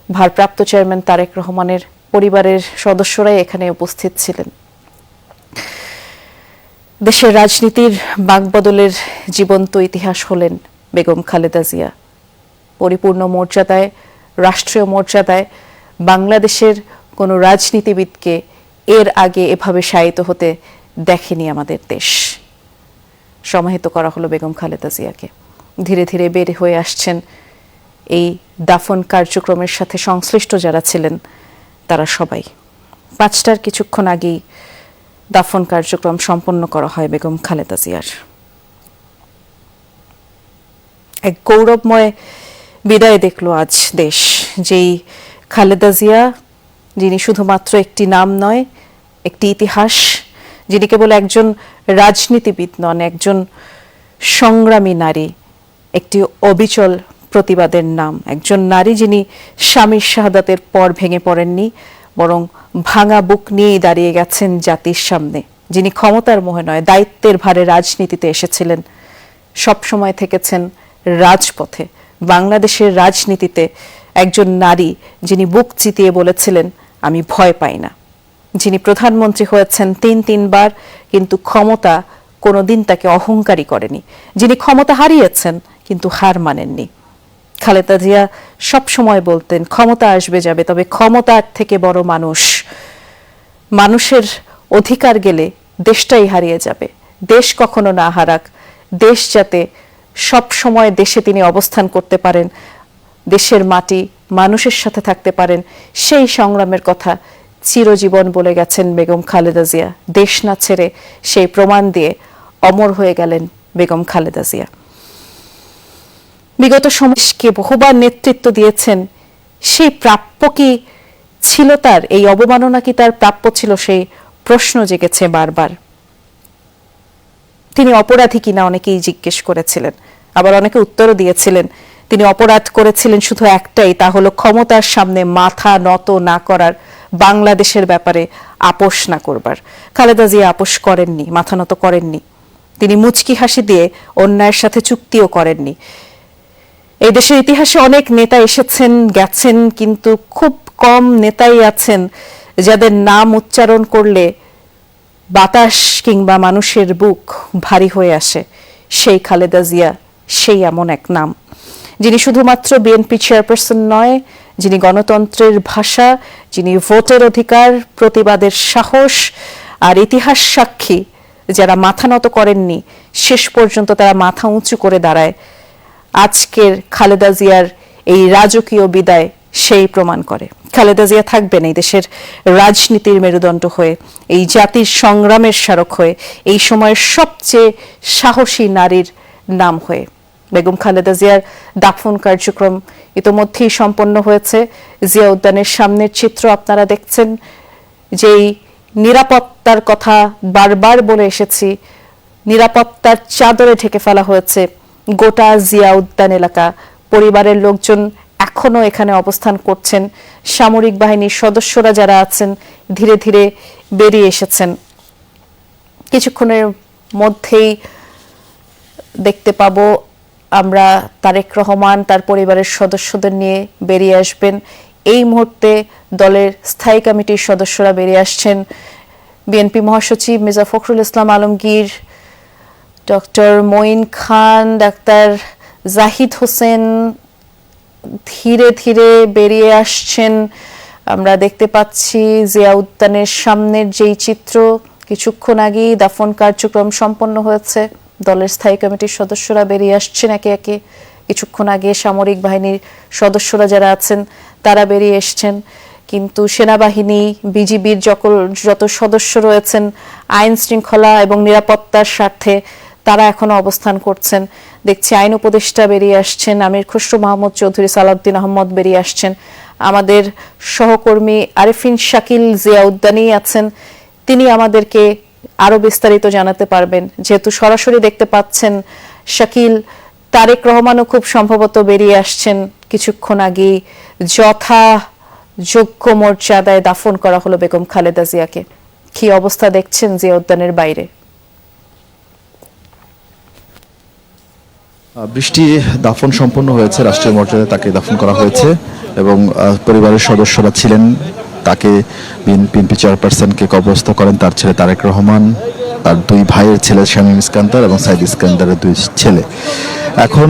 J: ভারপ্রাপ্ত চেয়ারম্যান তারেক রহমানের পরিবারের সদস্যরাই এখানে উপস্থিত ছিলেন। দেশের রাজনীতির বাকবদলের জীবন্ত ইতিহাস হলেন বেগম খালেদা জিয়া। পরিপূর্ণ মর্যাদায়, রাষ্ট্রীয় মর্যাদায় বাংলাদেশের কোনো রাজনীতিবিদকে এর আগে এভাবে শায়িত হতে দেখেনি আমাদের দেশ। সমাহিত করা হলো বেগম খালেদা জিয়াকে। ধীরে ধীরে বের হয়ে আসছেন এই দাফন কার্যক্রমের সাথে সংশ্লিষ্ট যারা ছিলেন তারা সবাই। 5টার কিছুক্ষণ আগেই দাফন কার্যক্রম সম্পন্ন করা হয় বেগম খালেদা জিয়ার। এক গৌরবময় বিদায় দেখলো আজ দেশ, যেই খালেদা জিয়া, যিনি শুধুমাত্র একটি নাম নয়, একটি ইতিহাস, যিনি কেবল একজন রাজনীতিবিদ নন, একজন সংগ্রামী নারী, একটি অবিচল প্রতিবাদের নাম, একজন নারী যিনি স্বামীর শাহাদাতের পর ভেঙে পড়েননি, বরং ভাঙা বুক নিয়েই দাঁড়িয়ে গেছেন জাতির সামনে, যিনি ক্ষমতার মোহে নয় দায়িত্বের ভারে রাজনীতিতে এসেছিলেন, সবসময় থেকেছেন রাজপথে। বাংলাদেশের রাজনীতিতে একজন নারী যিনি বুক চিতিয়ে বলেছিলেন আমি ভয় পাই না, যিনি প্রধানমন্ত্রী হয়েছেন 3বার, কিন্তু ক্ষমতা কোনোদিন তাকে অহংকারী করেনি, যিনি ক্ষমতা হারিয়েছেন কিন্তু হার মানেননি। খালেদা জিয়া সবসময় বলতেন ক্ষমতা আসবে যাবে, তবে ক্ষমতার থেকে বড় মানুষ। মানুষের অধিকার গেলে দেশটাই হারিয়ে যাবে, দেশ কখনো না হারাক, দেশ যাতে সব সময় দেশে তিনি অবস্থান করতে পারেন, দেশের মাটি মানুষের সাথে থাকতে পারেন, সেই সংগ্রামের কথা চিরজীবন বলে গেছেন বেগম খালেদা জিয়া। দেশ না ছেড়ে সেই প্রমাণ দিয়ে অমর হয়ে গেলেন বেগম খালেদা জিয়া। বিগত সময়কে বহুবার নেতৃত্ব দিয়েছেন, সেই প্রাপ্য কি ছিল তার? এই অবমাননা কি তার প্রাপ্য ছিল? সেই প্রশ্ন জেগেছে বারবার। তিনি অপরাধী কিনা অনেকেই জিজ্ঞেস করেছিলেন, আবার অনেকে উত্তরও দিয়েছিলেন তিনি অপরাধ করেছিলেন শুধু একটাই, তা হলো ক্ষমতার সামনে মাথা নত না করার, বাংলাদেশের ব্যাপারে আপোষ না করবার। খালেদা জিয়া আপোষ করেননি, মাথা নত করেননি। তিনি মুচকি হাসি দিয়ে অন্যায়ের সাথে চুক্তিও করেননি। এই দেশের ইতিহাসে অনেক নেতা এসেছেন গেছেন, কিন্তু খুব কম নেতাই আছেন যাদের নাম উচ্চারণ করলে বাতাস কিংবা মানুষের বুক ভারী হয়ে আসে। সেই খালেদা জিয়া সেই এমন এক নাম, যিনি শুধুমাত্র বিএনপি চেয়ারপারসন নয়, যিনি গণতন্ত্রের ভাষা, যিনি ভোটের অধিকার, প্রতিবাদের সাহস আর ইতিহাস সাক্ষী। যারা মাথা নত করেননি শেষ পর্যন্ত তারা মাথা উঁচু করে দাঁড়ায়। আজকের খালেদা জিয়ার এই রাজকীয় বিদায় সেই প্রমাণ করে। খালেদা জিয়া থাকবেন এই দেশের রাজনীতির মেরুদণ্ড হয়ে, এই জাতির সংগ্রামের স্মারক হয়ে, এই সময়ের সবচেয়ে সাহসী নারীর নাম হয়ে। বেগম খালেদা জিয়ার দাফন কার্যক্রম ইতোমধ্যেই সম্পন্ন হয়েছে। জিয়া উদ্যানের সামনের চিত্র আপনারা দেখছেন, যেই নিরাপত্তার কথা বারবার বলে এসেছি, নিরাপত্তার চাদরে ঢেকে ফেলা হয়েছে গোটা জিয়া উদ্যান এলাকা। পরিবারের লোকজন এখনো এখানে অবস্থান করছেন, সামরিক বাহিনীর সদস্যরা যারা আছেন ধীরে ধীরে বেরিয়ে এসেছেন। কিছুক্ষণের মধ্যেই দেখতে পাবো আমরা তারেক রহমান তার পরিবারের সদস্যদের নিয়ে বেরিয়ে আসবেন। এই মুহূর্তে দলের স্থায়ী কমিটির সদস্যরা বেরিয়ে আসছেন। বিএনপি মহাসচিব মির্জা ফখরুল ইসলাম আলমগীর, ডক্টর মঈন খান, ডাক্তার জাহিদ হোসেন ধীরে ধীরে বেরিয়ে আসছেন। আমরা দেখতে পাচ্ছি জিয়া উদ্যানের সামনের যেই চিত্র, কিছুক্ষণ আগেই দাফন কার্যক্রম সম্পন্ন হয়েছে, দলের স্থায়ী কমিটির সদস্যরা বেরিয়ে আসছেন একে একে। কিছুক্ষণ আগে সামরিক বাহিনীর সদস্যরা যারা আছেন তারা বেরিয়ে এসছেন, কিন্তু সেনাবাহিনী, বিজিবির যত সদস্য রয়েছেন আইন শৃঙ্খলা এবং নিরাপত্তার স্বার্থে তারা এখনো অবস্থান করছেন। দেখছি আইন উপদেষ্টা বেরিয়ে আসছেন, আমির খসরু মাহমুদ চৌধুরী, সালাউদ্দিন আহমদ বেরিয়ে আসছেন, আমাদের সহকর্মী আরেফিন শাকিল জিয়া উদ্যানেই আছেন। তিনি আমাদেরকে আরো বিস্তারিত জানাতে পারবেন, যেহেতু সরাসরি দেখতে পাচ্ছেন শাকিল। তারেক রহমানও খুব সম্ভবত বেরিয়ে আসছেন কিছুক্ষণ আগেই। যথাযোগ্য মর্যাদায় দাফন করা হলো বেগম খালেদা জিয়াকে। কি অবস্থা দেখছেন জিয়া উদ্যানের বাইরে?
A: বৃষ্টি দাফন সম্পন্ন হয়েছে, রাষ্ট্রীয় মর্যাদায় তাকে দাফন করা হয়েছে এবং পরিবারের সদস্যরা ছিলেন। তাকে বিএনপি চেয়ারপারসনকে কবরস্থ করেন তার ছেলে তারেক রহমান, তার দুই ভাইয়ের ছেলে শামীম ইস্কান্দার এবং সাইদ ইস্কান্দারের দুই ছেলে। এখন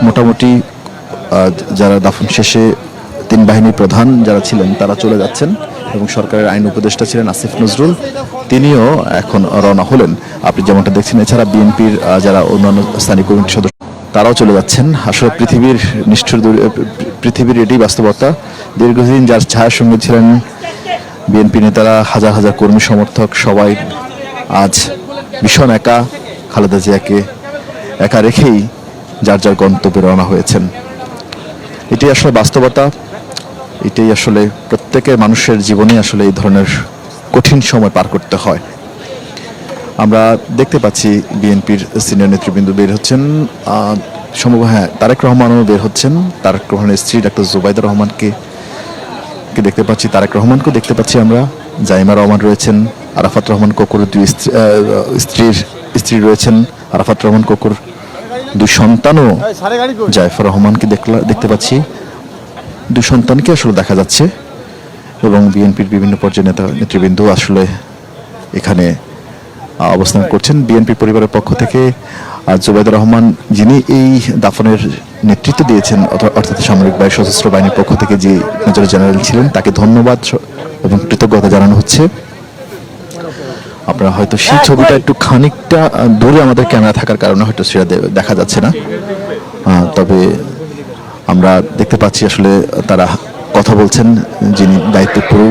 A: মোটামুটি যারা দাফন শেষে তিন বাহিনীর প্রধান যারা ছিলেন তারা চলে যাচ্ছেন এবং সরকারের আইন উপদেষ্টা ছিলেন আসিফ নজরুল, তিনিও এখন রওনা হলেন। আপনি যেমনটা দেখছেন, এছাড়া বিএনপির যারা অন্যান্য স্থানীয় কমিটির সদস্য তারাও চলে যাচ্ছেন। আসলে পৃথিবীর পৃথিবীর এটি বাস্তবতা। দীর্ঘদিন যার ছায়ার সঙ্গে ছিলেন বিএনপি নেতারা, হাজার হাজার কর্মী সমর্থক, সবাই আজ ভীষণ একা, খালেদা জিয়াকে একা রেখেই যার যার গন্তব্যে রওনা হয়েছেন। এটাই আসলে বাস্তবতা, এটাই আসলে প্রত্যেকের মানুষের জীবনে আসলে এই ধরনের কঠিন সময় পার করতে হয়। আমরা দেখতে পাচ্ছি বিএনপির সিনিয়র নেতৃবৃন্দ বের হচ্ছেন, সম্ভব তারেক রহমানও বের হচ্ছেন। তারেক রহমানের স্ত্রী ডাক্তার জুবাইদা রহমানকে দেখতে পাচ্ছি, তারেক রহমানকেও দেখতে পাচ্ছি আমরা। জাইমা রহমান রয়েছেন, আরাফাত রহমান কোকুর দুই স্ত্রী রয়েছেন, আরাফাত রহমান কোকুর দুই সন্তানও জাইফার রহমানকে দেখতে পাচ্ছি। দুই সন্তানকে আসলে দেখা যাচ্ছে এবং বিএনপির বিভিন্ন পর্যায়ের নেতৃবৃন্দ আসলে এখানে অবস্থান করছেন। বিএনপি পরিবারের পক্ষ থেকে জুবাইদা রহমান, যিনি এই দাফনের নেতৃত্ব দিয়েছেন, অর্থাৎ সামরিক বাহিনী সশস্ত্র বাহিনীর পক্ষ থেকে যে মেজর জেনারেল ছিলেন, তাকে ধন্যবাদ এবং কৃতজ্ঞতা জানানো হচ্ছে। আপনারা হয়তো সেই ছবিটা একটু খানিকটা দূরে আমাদের ক্যামেরা থাকার কারণে হয়তো সেটা দেখা যাচ্ছে না, তবে আমরা দেখতে পাচ্ছি আসলে তারা কথা বলছেন। যিনি দায়িত্ব পুরো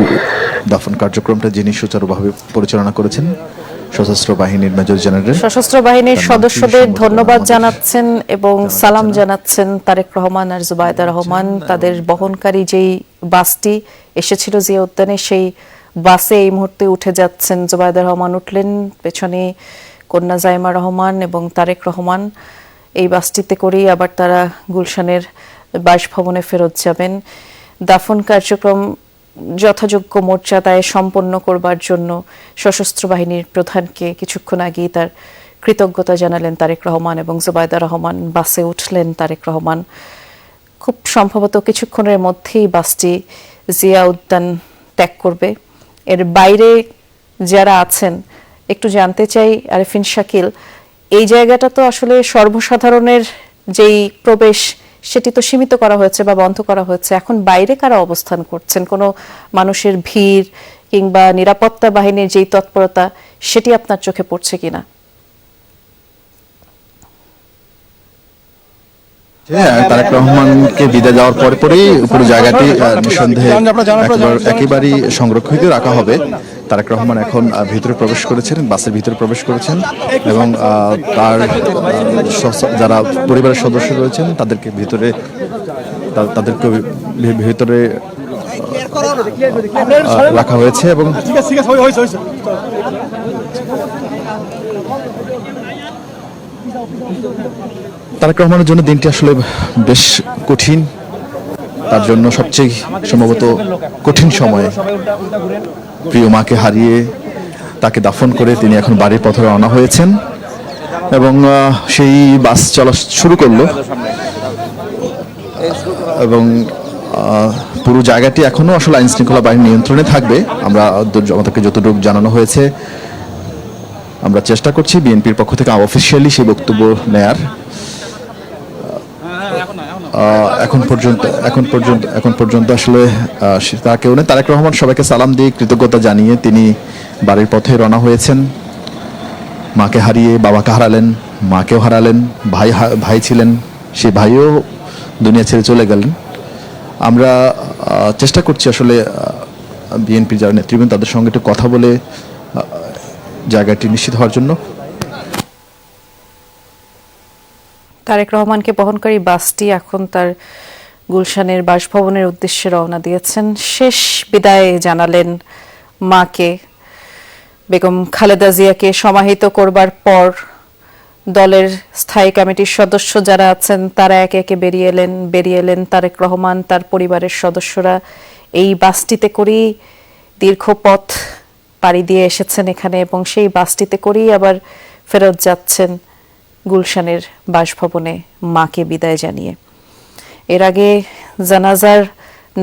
A: দাফন কার্যক্রমটা যিনি সুচারুভাবে পরিচালনা করেছেন, সশস্ত্র বাহিনীর মেজর জেনারেল,
J: সশস্ত্র বাহিনীর সদস্যদের ধন্যবাদ জানাচ্ছেন এবং সালাম জানাচ্ছেন তারেক রহমান আর জুবাইদা রহমান। তাদের বহনকারী যেই বাসটি এসেছিল জিয়া উদ্যানে, সেই বাসে এই মুহূর্তে উঠে যাচ্ছেন। জুবাইদা রহমান উঠলেন, পেছনে কন্যা জাইমা রহমান এবং তারেক রহমান। এই বাসটিতে করেই আবার তারা গুলশানের বাসভবনে ফেরত যাবেন। দাফন কার্যক্রম যথাযোগ্য মর্যাদায় সম্পন্ন করবার জন্য সশস্ত্র বাহিনীর প্রধানকে কিছুক্ষণ আগেই তার কৃতজ্ঞতা জানালেন তারেক রহমান এবং জুবাইদা রহমান। বাসে উঠলেন তারেক রহমান। খুব সম্ভবত কিছুক্ষণের মধ্যেই বাসটি জিয়া উদ্যান ত্যাগ করবে। এর বাইরে যারা আছেন একটু জানতে চাই আরেফিন শাকিল, এই জায়গাটা তো আসলে সর্বসাধারণের যেই প্রবেশ সেটি তো সীমিত করা হয়েছে বা বন্ধ করা হয়েছে। এখন বাইরে কারা অবস্থান করছেন? কোনো মানুষের ভিড় কিংবা নিরাপত্তা বাহিনীর যেই তৎপরতা সেটি আপনার চোখে পড়ছে কিনা?
A: তারেক রহমানকে বিদায় দেওয়ার পরেই পুরো জায়গাটি নিঃসন্দেহে একেবারেই সংরক্ষিত রাখা হবে। তারেক রহমান এখন ভিতরে প্রবেশ করেছেন, বাসের ভিতরে প্রবেশ করেছেন এবং তার যারা পরিবারের সদস্য রয়েছেন তাদেরকে ভিতরে রাখা হয়েছে এবং তারেক রহমানের জন্য দিনটি আসলে বেশ কঠিন, তার জন্য সবচেয়ে সম্ভবত কঠিন সময়। প্রিয় মাকে হারিয়ে তাকে দাফন করে তিনি এখন বাড়ির পথে রওনা হয়েছেন এবং সেই বাস চলা শুরু করলো এবং পুরো জায়গাটি এখনো আসলে আইন শৃঙ্খলা বাহিনীর নিয়ন্ত্রণে থাকবে। আমাদেরকে যতটুকু জানানো হয়েছে, আমরা চেষ্টা করছি বিএনপির পক্ষ থেকে অফিসিয়ালি সেই বক্তব্য নেয়ার। এখন পর্যন্ত আসলে তা কেউ নেই। তারেক রহমান সবাইকে সালাম দিয়ে কৃতজ্ঞতা জানিয়ে তিনি বাড়ির পথে রওনা হয়েছেন। মাকে হারিয়ে বাবাকে হারালেন, মাকেও হারালেন, ভাই ছিলেন, সেই ভাইও দুনিয়া ছেড়ে চলে গেলেন। আমরা চেষ্টা করছি আসলে বিএনপির যারা নেতৃবৃন্দ তাদের সঙ্গে একটু কথা বলে জায়গাটি নিশ্চিত হওয়ার জন্য।
J: তারেক রহমানকে বহনকারী বাসটি এখন তার গুলশানের বাসভবনের উদ্দেশ্যে রওনা দিয়েছেন। শেষ বিদায় জানালেন মাকে। বেগম খালেদা জিয়াকে সমাহিত করবার পর দলের স্থায়ী কমিটির সদস্য যারা আছেন তারা একে একে বেরিয়ে এলেন। তারেক রহমান, তার পরিবারের সদস্যরা এই বাসটিতে করেই দীর্ঘ পথ পাড়ি দিয়ে এসেছেন এখানে এবং সেই বাসটিতে করেই আবার ফেরত যাচ্ছেন গুলশানের বাসভবনে মাকে বিদায় জানিয়ে। এর আগে জানাজার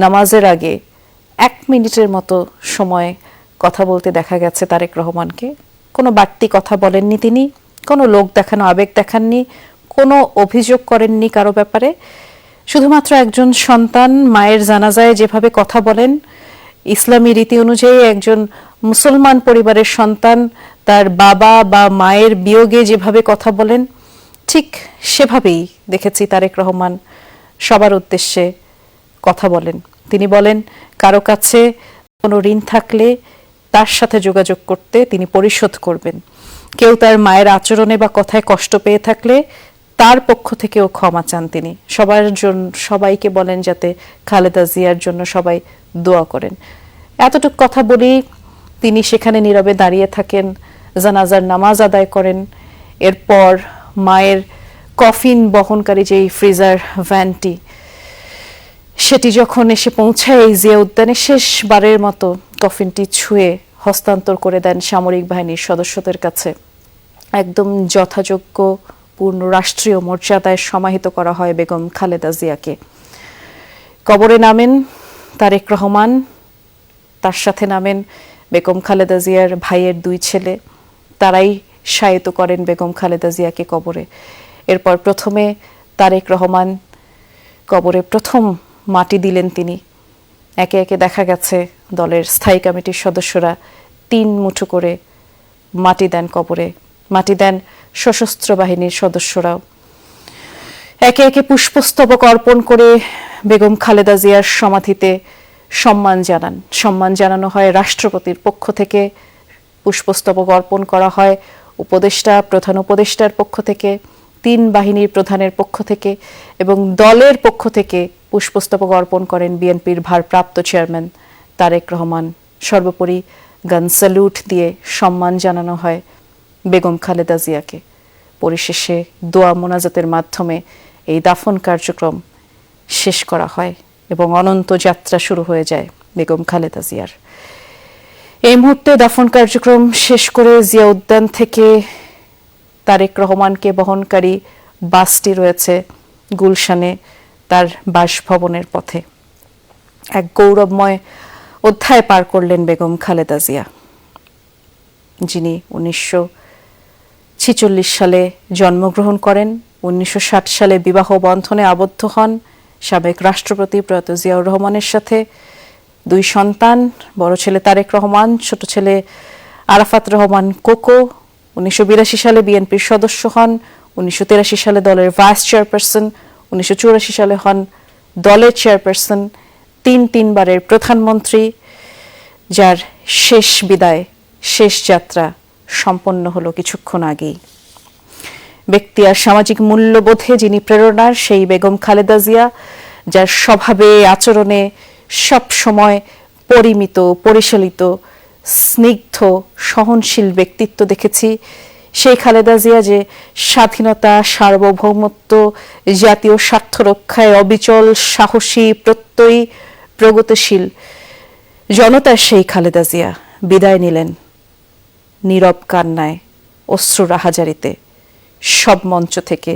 J: নামাজের আগে 1 মিনিটের মতো সময় কথা বলতে দেখা গেছে তারেক রহমানকে। কোনো বাড়তি কথা বলেননি তিনি, কোনো লোক দেখানো আবেগ দেখাননি, কোনো অভিযোগ করেননি কারো ব্যাপারে। শুধুমাত্র একজন সন্তান মায়ের জানাজায় যেভাবে কথা বলেন, ইসলামী রীতি অনুযায়ী একজন মুসলমান পরিবারের সন্তান তার বাবা বা মায়ের বিয়োগে যেভাবে কথা বলেন, ঠিক সেভাবেই দেখেছি তারেক রহমান সবার উদ্দেশ্যে কথা বলেন। তিনি বলেন কারো কাছে কোনো ঋণ থাকলে তার সাথে যোগাযোগ করতে তিনি পরিশোধ করবেন। কেউ তার মায়ের আচরণে বা কথায় কষ্ট পেয়ে থাকলে তার পক্ষ থেকেও ক্ষমা চান তিনি। সবাইকে বলেন যাতে খালেদা জিয়ার জন্য সবাই দোয়া করেন। এতটুকু কথা বলি তিনি সেখানে নীরবে দাঁড়িয়ে থাকেন, জানাজার নামাজ আদায় করেন। এরপর মায়ের কফিন বহনকারী যেই ফ্রিজার ভ্যানটি সেটি যখন এসে পৌঁছায় এই জিয়া উদ্যানে, শেষবারের মতো কফিনটি ছুঁয়ে হস্তান্তর করে দেন সামরিক বাহিনীর সদস্যদের কাছে। একদম যথাযোগ্য পূর্ণ রাষ্ট্রীয় মর্যাদায় সমাহিত করা হয় বেগম খালেদা জিয়াকে। কবরে নামেন তারেক রহমান, তার সাথে নামেন বেগম খালেদা জিয়ার ভাইয়ের 2 ছেলে। তারাই শায়িত করেন বেগম খালেদা জিয়াকে কবরে। এরপর প্রথমে তারেক রহমান কবরে প্রথম মাটি দিলেন তিনি। একে একে দেখা গেছে দলের স্থায়ী কমিটির সদস্যরা 3 মুঠো করে মাটি দেন কবরে, মাটি দেন সশস্ত্র বাহিনীর সদস্যরাও। একে একে পুষ্পস্তবক অর্পণ করে বেগম খালেদা জিয়ার সমাধিতে সম্মান জানানো হয়। রাষ্ট্রপতির পক্ষ থেকে পুষ্পস্তবক অর্পণ করা হয়, প্রধান উপদেষ্টার পক্ষ থেকে, 3 বাহিনীর প্রধানের পক্ষ থেকে এবং দলের পক্ষ থেকে পুষ্পস্তবক অর্পণ করেন বিএনপির ভারপ্রাপ্ত চেয়ারম্যান তারেক রহমান। সর্বোপরি গান স্যালুট দিয়ে সম্মান জানানো হয় বেগম খালেদা জিয়াকে। পরিশেষে দোয়া মোনাজাতের মাধ্যমে এই দাফন কার্যক্রম শেষ করা হয় এবং অনন্ত যাত্রা শুরু হয়ে যায় বেগম খালেদা জিয়ার। এই মুহূর্তে দাফন কার্যক্রম শেষ করে জিয়া উদ্যান থেকে তারেক রহমানকে বহনকারী বাসটি রয়েছে গুলশানে তার বাসভবনের পথে। এক গৌরবময় অধ্যায় পার করলেন বেগম খালেদা জিয়া, যিনি 1946 সালে জন্মগ্রহণ করেন, 1960 সালে বিবাহ বন্ধনে আবদ্ধ হন সাবেক রাষ্ট্রপতি প্রয়াত জিয়াউর রহমানের সাথে। 2 সন্তান, বড় ছেলে তারেক রহমান, ছোট ছেলে আরাফাত রহমান কোকো। 1982 সালে বিএনপির সদস্য হন, 1983 সালে দলের ভাইস চেয়ারপারসন, 1984 সালে হন দলের চেয়ারপারসন, 3 বারের প্রধানমন্ত্রী, যার শেষ বিদায়, শেষ যাত্রা সম্পন্ন হলো কিছুক্ষণ আগেই। ব্যক্তি আর সামাজিক মূল্যবোধে যিনি প্রেরণার, সেই বেগম খালেদা জিয়া, যার স্বভাবে আচরণে সব সময় পরিমিত, পরিচালিত, স্নিগ্ধ, সহনশীল ব্যক্তিত্ব দেখেছি। সেই খালেদা জিয়া যে স্বাধীনতা, সার্বভৌমত্ব, জাতীয় স্বার্থ রক্ষায় অবিচল, সাহসী, প্রত্যয়ী, প্রগতিশীল জনতার সেই খালেদা জিয়া বিদায় নিলেন নীরব কান্নায়, অশ্রুরাহাজারিতে, সব মঞ্চ থেকে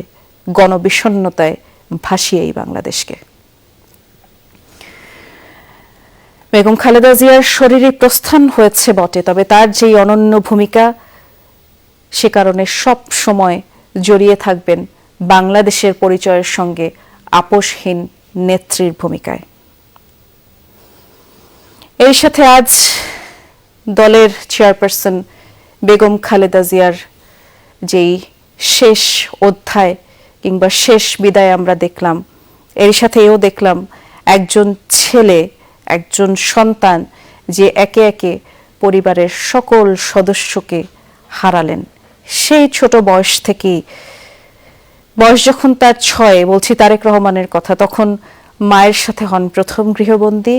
J: গণবিষণ্ণতায় ভাসিয়ে এই বাংলাদেশকে। বেগম খালেদা জিয়ার শরীরে প্রস্থান হয়েছে বটে, তবে তার যেই অনন্য ভূমিকা, সে কারণে সব সময় জড়িয়ে থাকবেন বাংলাদেশের পরিচয়ের সঙ্গে আপোষহীন নেত্রীর ভূমিকায়। এর সাথে আজ দলের চেয়ারপারসন বেগম খালেদা জিয়ার যেই শেষ অধ্যায় কিংবা শেষ বিদায় আমরা দেখলাম, এর সাথে এও দেখলাম একজন ছেলে, একজন সন্তান যে একে একে পরিবারের সকল সদস্যকে হারালেন। সেই ছোট বয়স থেকেই, বয়স যখন তার 6, বলছি তারেক রহমানের কথা, তখন মায়ের সাথে হন প্রথম গৃহবন্দী।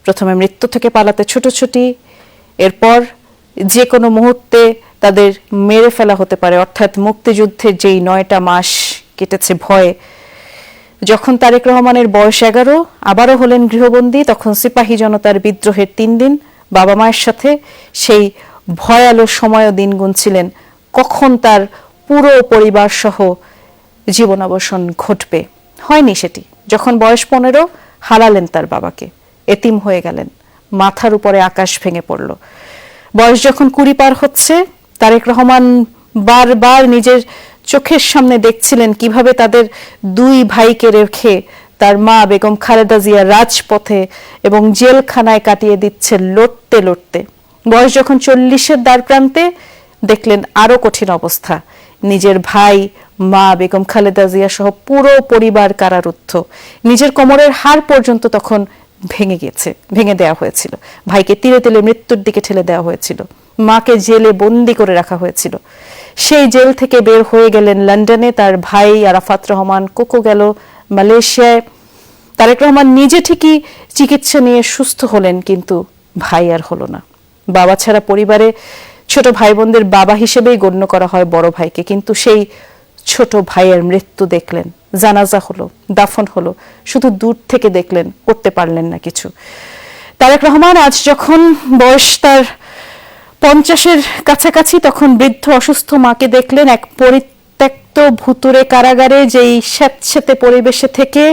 J: প্রথমে মৃত্যু থেকে পালাতে ছুটোছুটি, এরপর যে কোনো মুহূর্তে তাদের মেরে ফেলা হতে পারে, অর্থাৎ মুক্তিযুদ্ধের যেই 9টা মাস কেটেছে ভয়ে। যখন তারেক রহমানের বয়স 11, আবারও হলেন গৃহবন্দী। তখন সিপাহী জনতার বিদ্রোহের 3 দিন বাবা মায়ের সাথে সেই ভয়ালো সময়ও দিন গুনছিলেন কখন তার পুরো পরিবার সহ জীবনাবসান ঘটবে। হয়নি সেটি। যখন বয়স 15, হারালেন তার বাবাকে, এতিম হয়ে গেলেন, মাথার উপরে আকাশ ভেঙে পড়ল। বয়স যখন 20 পার হচ্ছে, তারেক রহমান বারবার নিজের চোখের সামনে দেখছিলেন কিভাবে তাদের 2 ভাইকে রেখে তার মা বেগম খালেদা জিয়া রাজপথে এবং জেলখানায় কাটিয়ে দিচ্ছে লড়তে লড়তে। বয়স যখন 40-এর দ্বার প্রান্তে, দেখলেন আরো কঠিন অবস্থা। নিজের ভাই মা বেগম খালেদা জিয়া সহ পুরো পরিবার কারারুদ্ধ। নিজের কোমরের হাড় পর্যন্ত তখন ভেঙে দেওয়া হয়েছিল। ভাইকে তিলে তিলে মৃত্যুর দিকে ঠেলে দেওয়া হয়েছিল। মাকে জেলে বন্দি করে রাখা হয়েছিল। সেই জেল থেকে বের হয়ে গেলেন লন্ডনে। তার ভাই আরাফাত রহমান কোকো গেল মালয়েশিয়ায়। তারেক রহমান নিজে ঠিকই চিকিৎসা নিয়ে সুস্থ হলেন, কিন্তু ভাই আর হলো না। বাবা ছাড়া পরিবারে ছোট ভাই বোনদের বাবা হিসেবেই গণ্য করা হয় বড় ভাইকে, কিন্তু সেই ছোট ভাইয়ের মৃত্যু দেখলেন, জানাজা হলো, দাফন হলো, শুধু দূর থেকে দেখলেন, করতে পারলেন না কিছু। তারেক রহমান আজ যখন বয়স তার 50-এর কাছাকাছি, তখন বৃদ্ধ অসুস্থ মাকে দেখলেন এক পরিত্যক্ত ভুতুরে কারাগারে, যেই স্যাঁতস্যাঁতে পরিবেশে থেকে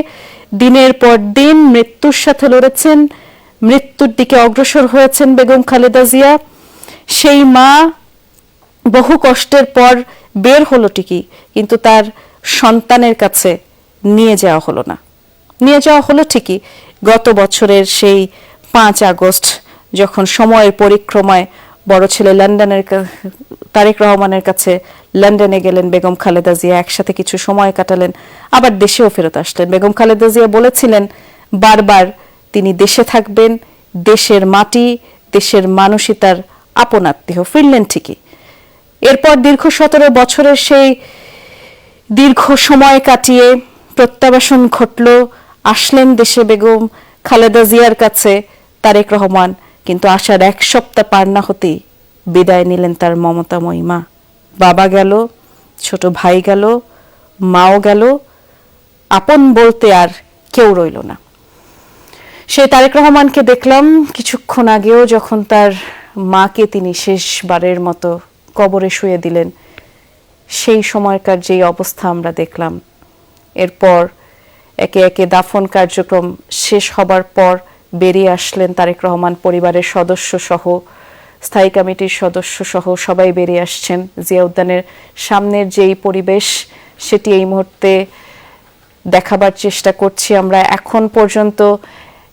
J: দিনের পর দিন মৃত্যুর সাথে লড়েছেন, মৃত্যুর দিকে অগ্রসর হয়েছেন বেগম খালেদা জিয়া। সেই মা বহু কষ্টের পর বের হলো ঠিকই, কিন্তু তার সন্তানের কাছে নিয়ে যাওয়া হলো না। নিয়ে যাওয়া হলো ঠিকই গত বছরের সেই 5 আগস্ট, যখন সময়ের পরিক্রমায় বড় ছেলে তারেক রহমানের কাছে লন্ডনে গেলেন বেগম খালেদা জিয়া। একসাথে কিছু সময় কাটালেন, আবার দেশেও ফেরত আসলেন। বেগম খালেদা জিয়া বলেছিলেন বারবার তিনি দেশে থাকবেন, দেশের মাটি, দেশের মানুষই তার আপন আত্মীয়। ফিরলেন ঠিকই। এরপর দীর্ঘ 17 বছরের সেই দীর্ঘ সময় কাটিয়ে প্রত্যাবাসন ঘটল, আসলেন দেশে বেগম খালেদা জিয়ার কাছে তারেক রহমান। কিন্তু আসার 1 সপ্তাহ পার না হতেই বিদায় নিলেন তার মমতাময়ী মা। বাবা গেল, ছোট ভাই গেল, মাও গেল, আপন বলতে আর কেউ রইল না। সেই তারেক রহমানকে দেখলাম কিছুক্ষণ আগেও, যখন তার মাকে তিনি শেষবারের মতো কবরে শুয়ে দিলেন। সেই সময়কার যেই অবস্থা আমরা দেখলাম, এরপর একে একে দাফন কার্যক্রম শেষ হবার পর বেরিয়ে আসলেন তারেক রহমান, পরিবারের সদস্য সহ, স্থায়ী কমিটির সদস্য সহ সবাই বেরিয়ে আসছেন। জিয়া উদ্যানের সামনের যেই পরিবেশ, সেটি এই মুহূর্তে দেখাবার চেষ্টা করছি আমরা। এখন পর্যন্ত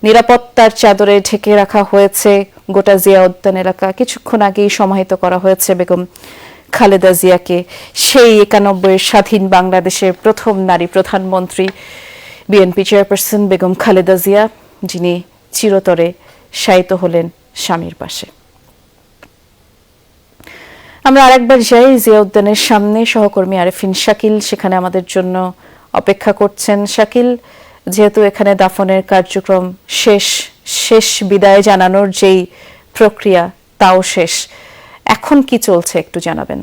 J: নিরাপত্তার চাদরে ঢেকে রাখা হয়েছে গোটা জিয়া উদ্যান এলাকা। কিছুক্ষণ আগেই সমাহিত করা হয়েছে বেগম খালেদা জিয়াকে, সেই 91-এর স্বাধীন বাংলাদেশের প্রথম নারী প্রধানমন্ত্রী, বিএনপি চেয়ারপারসন বেগম খালেদা জিয়া, যিনি চিরতরে শায়িত হলেন স্বামীর পাশে। আমরা আরেকবার যাই জিয়া উদ্যানের সামনে। সহকর্মী আরেফিন শাকিল সেখানে আমাদের জন্য অপেক্ষা করছেন। শাকিল, যেহেতু এখানে দাফনের কার্যক্রম শেষ বিদায় জানানোর যেই প্রক্রিয়া, তাও শেষ, এখন কি চলছে একটু জানাবেন?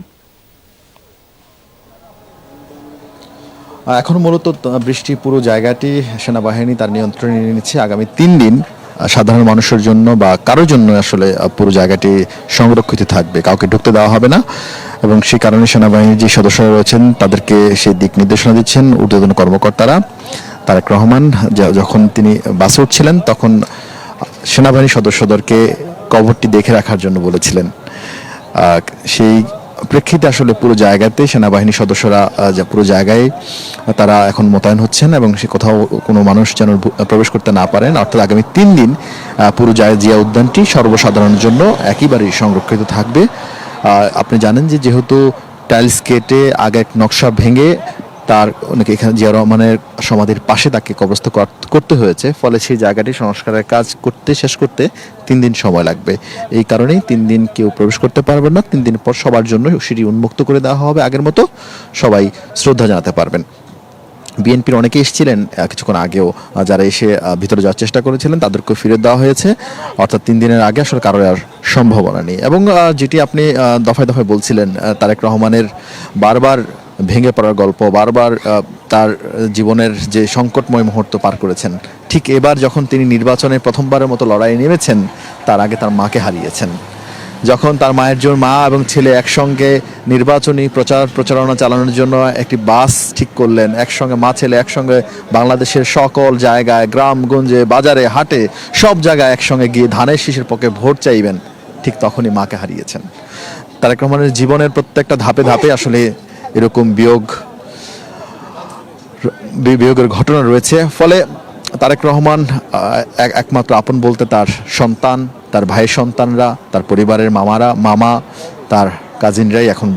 A: এখন মূলত বৃষ্টি পুরো জায়গাটি সেনাবাহিনী তার নিয়ন্ত্রণে নিয়ে নিচ্ছে। আগামী 3 দিন সাধারণ মানুষের জন্য বা কারোর জন্য আসলে পুরো জায়গাটি সংরক্ষিত থাকবে, কাউকে ঢুকতে দেওয়া হবে না। এবং সেই কারণে সেনাবাহিনীর যে সদস্যরা রয়েছেন তাদেরকে সেই দিক নির্দেশনা দিচ্ছেন ঊর্ধ্বতন কর্মকর্তারা। তারেক রহমান যখন তিনি বাসে উঠছিলেন, তখন সেনাবাহিনী সদস্যদেরকে কবরটি দেখে রাখার জন্য বলেছিলেন। সেই প্রেক্ষিতে আসলে পুরো জায়গাতে সেনাবাহিনী সদস্যরা পুরো জায়গায় তারা এখন মোতায়েন হচ্ছেন, এবং সে কোথাও কোনো মানুষ যেন প্রবেশ করতে না পারেন। অর্থাৎ আগামী 3 দিন পুরো জিয়া উদ্যানটি সর্বসাধারণের জন্য একেবারেই সংরক্ষিত থাকবে। আপনি জানেন যে যেহেতু টাইলস কেটে আগে এক নকশা ভেঙে তার অনেকে এখানে জিয়া রহমানের সমাধির পাশে তাকে কবরস্থ করতে হয়েছে, ফলে সেই জায়গাটি সংস্কারের কাজ শেষ করতে 3 দিন সময় লাগবে। এই কারণেই 3 দিন কেউ প্রবেশ করতে পারবে না। 3 দিন পর সবার জন্য সেটি উন্মুক্ত করে দেওয়া হবে, আগের মতো সবাই শ্রদ্ধা জানাতে পারবেন। বিএনপির অনেকে এসেছিলেন কিছুক্ষণ আগেও, যারা এসে ভিতরে যাওয়ার চেষ্টা করেছিলেন তাদেরকে ফিরত দেওয়া হয়েছে। অর্থাৎ 3 দিনের আগে আসলে কারোর আর সম্ভাবনা নেই। এবং যেটি আপনি দফায় দফায় বলছিলেন, তারেক রহমানের বারবার ভেঙে পড়ার গল্প, বারবার তার জীবনের যে সংকটময় মুহূর্ত পার করেছেন, ঠিক এবার যখন তিনি নির্বাচনে প্রথমবারের মতো লড়াইয়ে নেমেছেন, তার আগে তার মাকে হারিয়েছেন। যখন তার মায়ের জন্য মা এবং ছেলে একসঙ্গে নির্বাচনী প্রচারণা চালানোর জন্য একটি বাস ঠিক করলেন, একসঙ্গে মা ছেলে একসঙ্গে বাংলাদেশের সকল জায়গায়, গ্রামগঞ্জে, বাজারে, হাটে, সব জায়গায় একসঙ্গে গিয়ে ধানের শীষের পক্ষে ভোট চাইবেন, ঠিক তখনই মাকে হারিয়েছেন। তারেক রহমানের জীবনের প্রত্যেকটা ধাপে ধাপে আসলে এরকম বিয়োগের ঘটনা রয়েছে। ফলে তারেক রহমান একমাত্র আপন বলতে তার সন্তান, তার ভাইয়ের সন্তানরা, তার পরিবারের মামা, তার কাজিনরাই এখন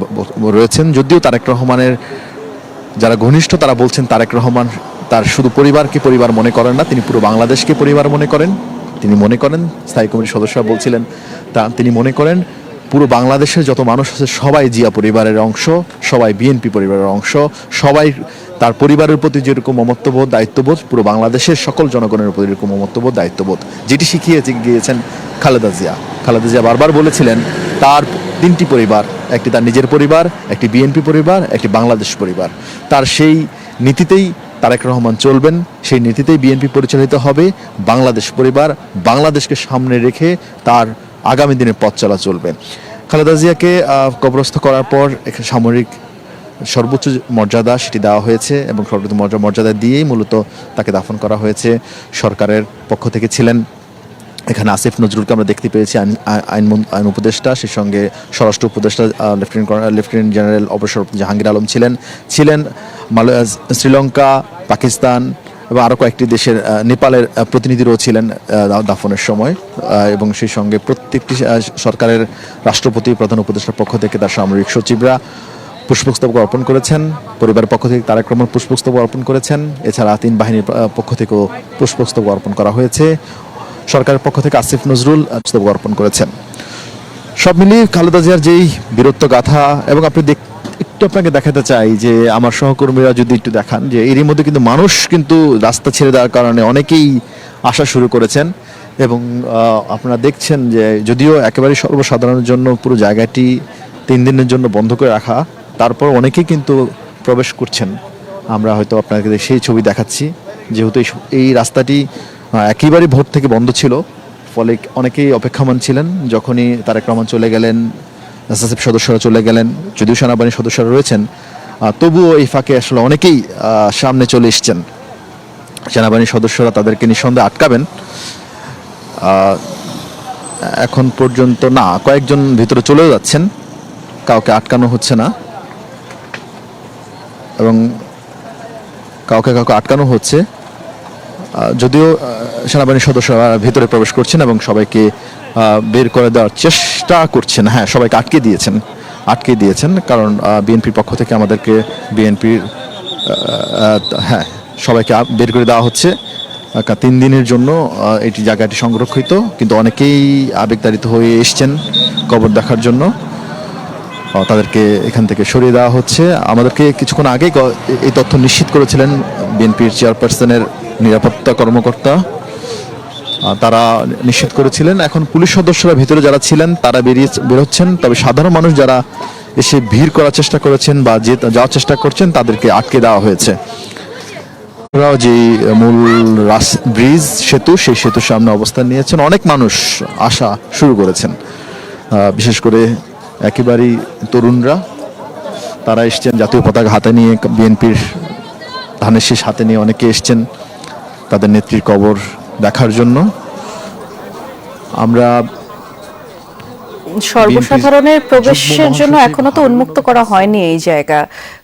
A: রয়েছেন। যদিও তারেক রহমানের যারা ঘনিষ্ঠ তারা বলছেন তারেক রহমান তার শুধু পরিবারকে পরিবার মনে করেন না, তিনি পুরো বাংলাদেশকে পরিবার মনে করেন। তিনি মনে করেন, স্থায়ী কমিটির সদস্যরা বলছিলেন, তিনি মনে করেন পুরো বাংলাদেশের যত মানুষ আছে সবাই জিয়া পরিবারের অংশ, সবাই বিএনপি পরিবারের অংশ, সবাই তার পরিবারের প্রতি যেরকম মমত্ববোধ দায়িত্ববোধ পুরো বাংলাদেশের সকল জনগণের প্রতি এরকম মমত্ববোধ দায়িত্ববোধ, যেটি শিখিয়ে গিয়েছেন খালেদা জিয়া। খালেদা জিয়া বারবার বলেছিলেন তার 3টি পরিবার, একটি তার নিজের পরিবার, একটি বিএনপি পরিবার, একটি বাংলাদেশ পরিবার। তার সেই নীতিতেই তারেক রহমান চলবেন, সেই নীতিতেই বিএনপি পরিচালিত হবে। বাংলাদেশ পরিবার, বাংলাদেশকে সামনে রেখে তার আগামী দিনের পথ চলা চলবে। খালেদা জিয়াকে কবরস্থ করার পর সামরিক সর্বোচ্চ মর্যাদা সেটি দেওয়া হয়েছে এবং সর্বোচ্চ মর্যাদা দিয়েই মূলত তাকে দাফন করা হয়েছে। সরকারের পক্ষ থেকে ছিলেন এখানে আসিফ নজরুলকে আমরা দেখতে পেয়েছি, আইন উপদেষ্টা, সেই সঙ্গে স্বরাষ্ট্র উপদেষ্টা লেফটেন্যান্ট জেনারেল অবসরপ্রাপ্ত জাহাঙ্গীর আলম ছিলেন শ্রীলঙ্কা, পাকিস্তান এবং আরও কয়েকটি দেশের, নেপালের প্রতিনিধিরাও ছিলেন দাফনের সময়। এবং সেই সঙ্গে প্রত্যেকটি সরকারের রাষ্ট্রপতি, প্রধান উপদেষ্টার পক্ষ থেকে তার সামরিক সচিবরা পুষ্পস্তবক অর্পণ করেছেন। পরিবারের পক্ষ থেকে তারেক রহমান পুষ্পস্তবক অর্পণ করেছেন। এছাড়া 3 বাহিনীর পক্ষ থেকেও পুষ্পস্তবক অর্পণ করা হয়েছে। সরকারের পক্ষ থেকে আসিফ নজরুল পুষ্পস্তবক অর্পণ করেছেন। সব মিলিয়ে খালেদা জিয়ার যেই বীরত্ব গাথা, এবং আপনি একটু আপনাকে দেখাতে চাই যে আমার সহকর্মীরা যদি একটু দেখান যে এরই মধ্যে কিন্তু মানুষ কিন্তু রাস্তা ছেড়ে দেওয়ার কারণে অনেকেই আসা শুরু করেছেন। এবং আপনারা দেখছেন যে যদিও একেবারে সর্বসাধারণের জন্য পুরো জায়গাটি 3 দিনের জন্য বন্ধ করে রাখা, তারপর অনেকেই কিন্তু প্রবেশ করছেন। আমরা হয়তো আপনাকে সেই ছবি দেখাচ্ছি, যেহেতু এই রাস্তাটি একেবারে ভোর থেকে বন্ধ ছিল, ফলে অনেকেই অপেক্ষমান ছিলেন। যখনই তারেক রহমান চলে গেলেন, এসএসএফ সদস্যরা চলে গেলেন, যদিও সেনাবাহিনীর সদস্যরা রয়েছেন, তবুও এই ফাঁকে আসলে অনেকেই সামনে চলে এসছেন। সেনাবাহিনীর সদস্যরা তাদেরকে নিঃসন্দেহে আটকাবেন, এখন পর্যন্ত না, কয়েকজন ভিতরে চলেও যাচ্ছেন, কাউকে আটকানো হচ্ছে না এবং কাউকে আটকানো হচ্ছে। যদিও সেনাবাহিনীর সদস্যরা ভিতরে প্রবেশ করছেন এবং সবাইকে বের করে দেওয়ার চেষ্টা করছেন। হ্যাঁ, সবাইকে আটকে দিয়েছেন কারণ বিএনপির পক্ষ থেকে আমাদেরকে হ্যাঁ, সবাইকে বের করে দেওয়া হচ্ছে। 3 দিনের জন্য এটি জায়গাটি সংরক্ষিত, কিন্তু অনেকেই আবেগতাড়িত হয়ে এসছেন কবর দেখার জন্য। তাদেরকে এখান থেকে সরিয়ে দেওয়া হচ্ছে। আমাদেরকে কিছুক্ষণ আগে এই তথ্য নিশ্চিত করেছিলেন বিএনপির চেয়ারপারসনের নিরাপত্তা কর্মকর্তা, তারা নিশ্চিত করেছিলেন। এখন পুলিশ সদস্যরা ভিতরে যারা ছিলেন তারা বেরোচ্ছেন, তবে সাধারণ মানুষ যারা এসে ভিড় করার চেষ্টা করেছেন বা যাওয়ার চেষ্টা করছেন তাদেরকে আটকে দেওয়া হয়েছে। যে মূল ব্রিজ সেতু, সেই সেতুর সামনে অবস্থান নিয়েছেন, অনেক মানুষ আসা শুরু করেছেন, বিশেষ করে একেবারেই তরুণরা। তারা এসছেন জাতীয় পতাকা হাতে নিয়ে, বিএনপির ধানের শীষ হাতে নিয়ে অনেকে এসছেন তাদের নেত্রীর কবর দেখার জন্য। আমরা
J: সর্বসাধারণের প্রবেশের জন্য এখনো তো উন্মুক্ত করা হয়নি এই জায়গা,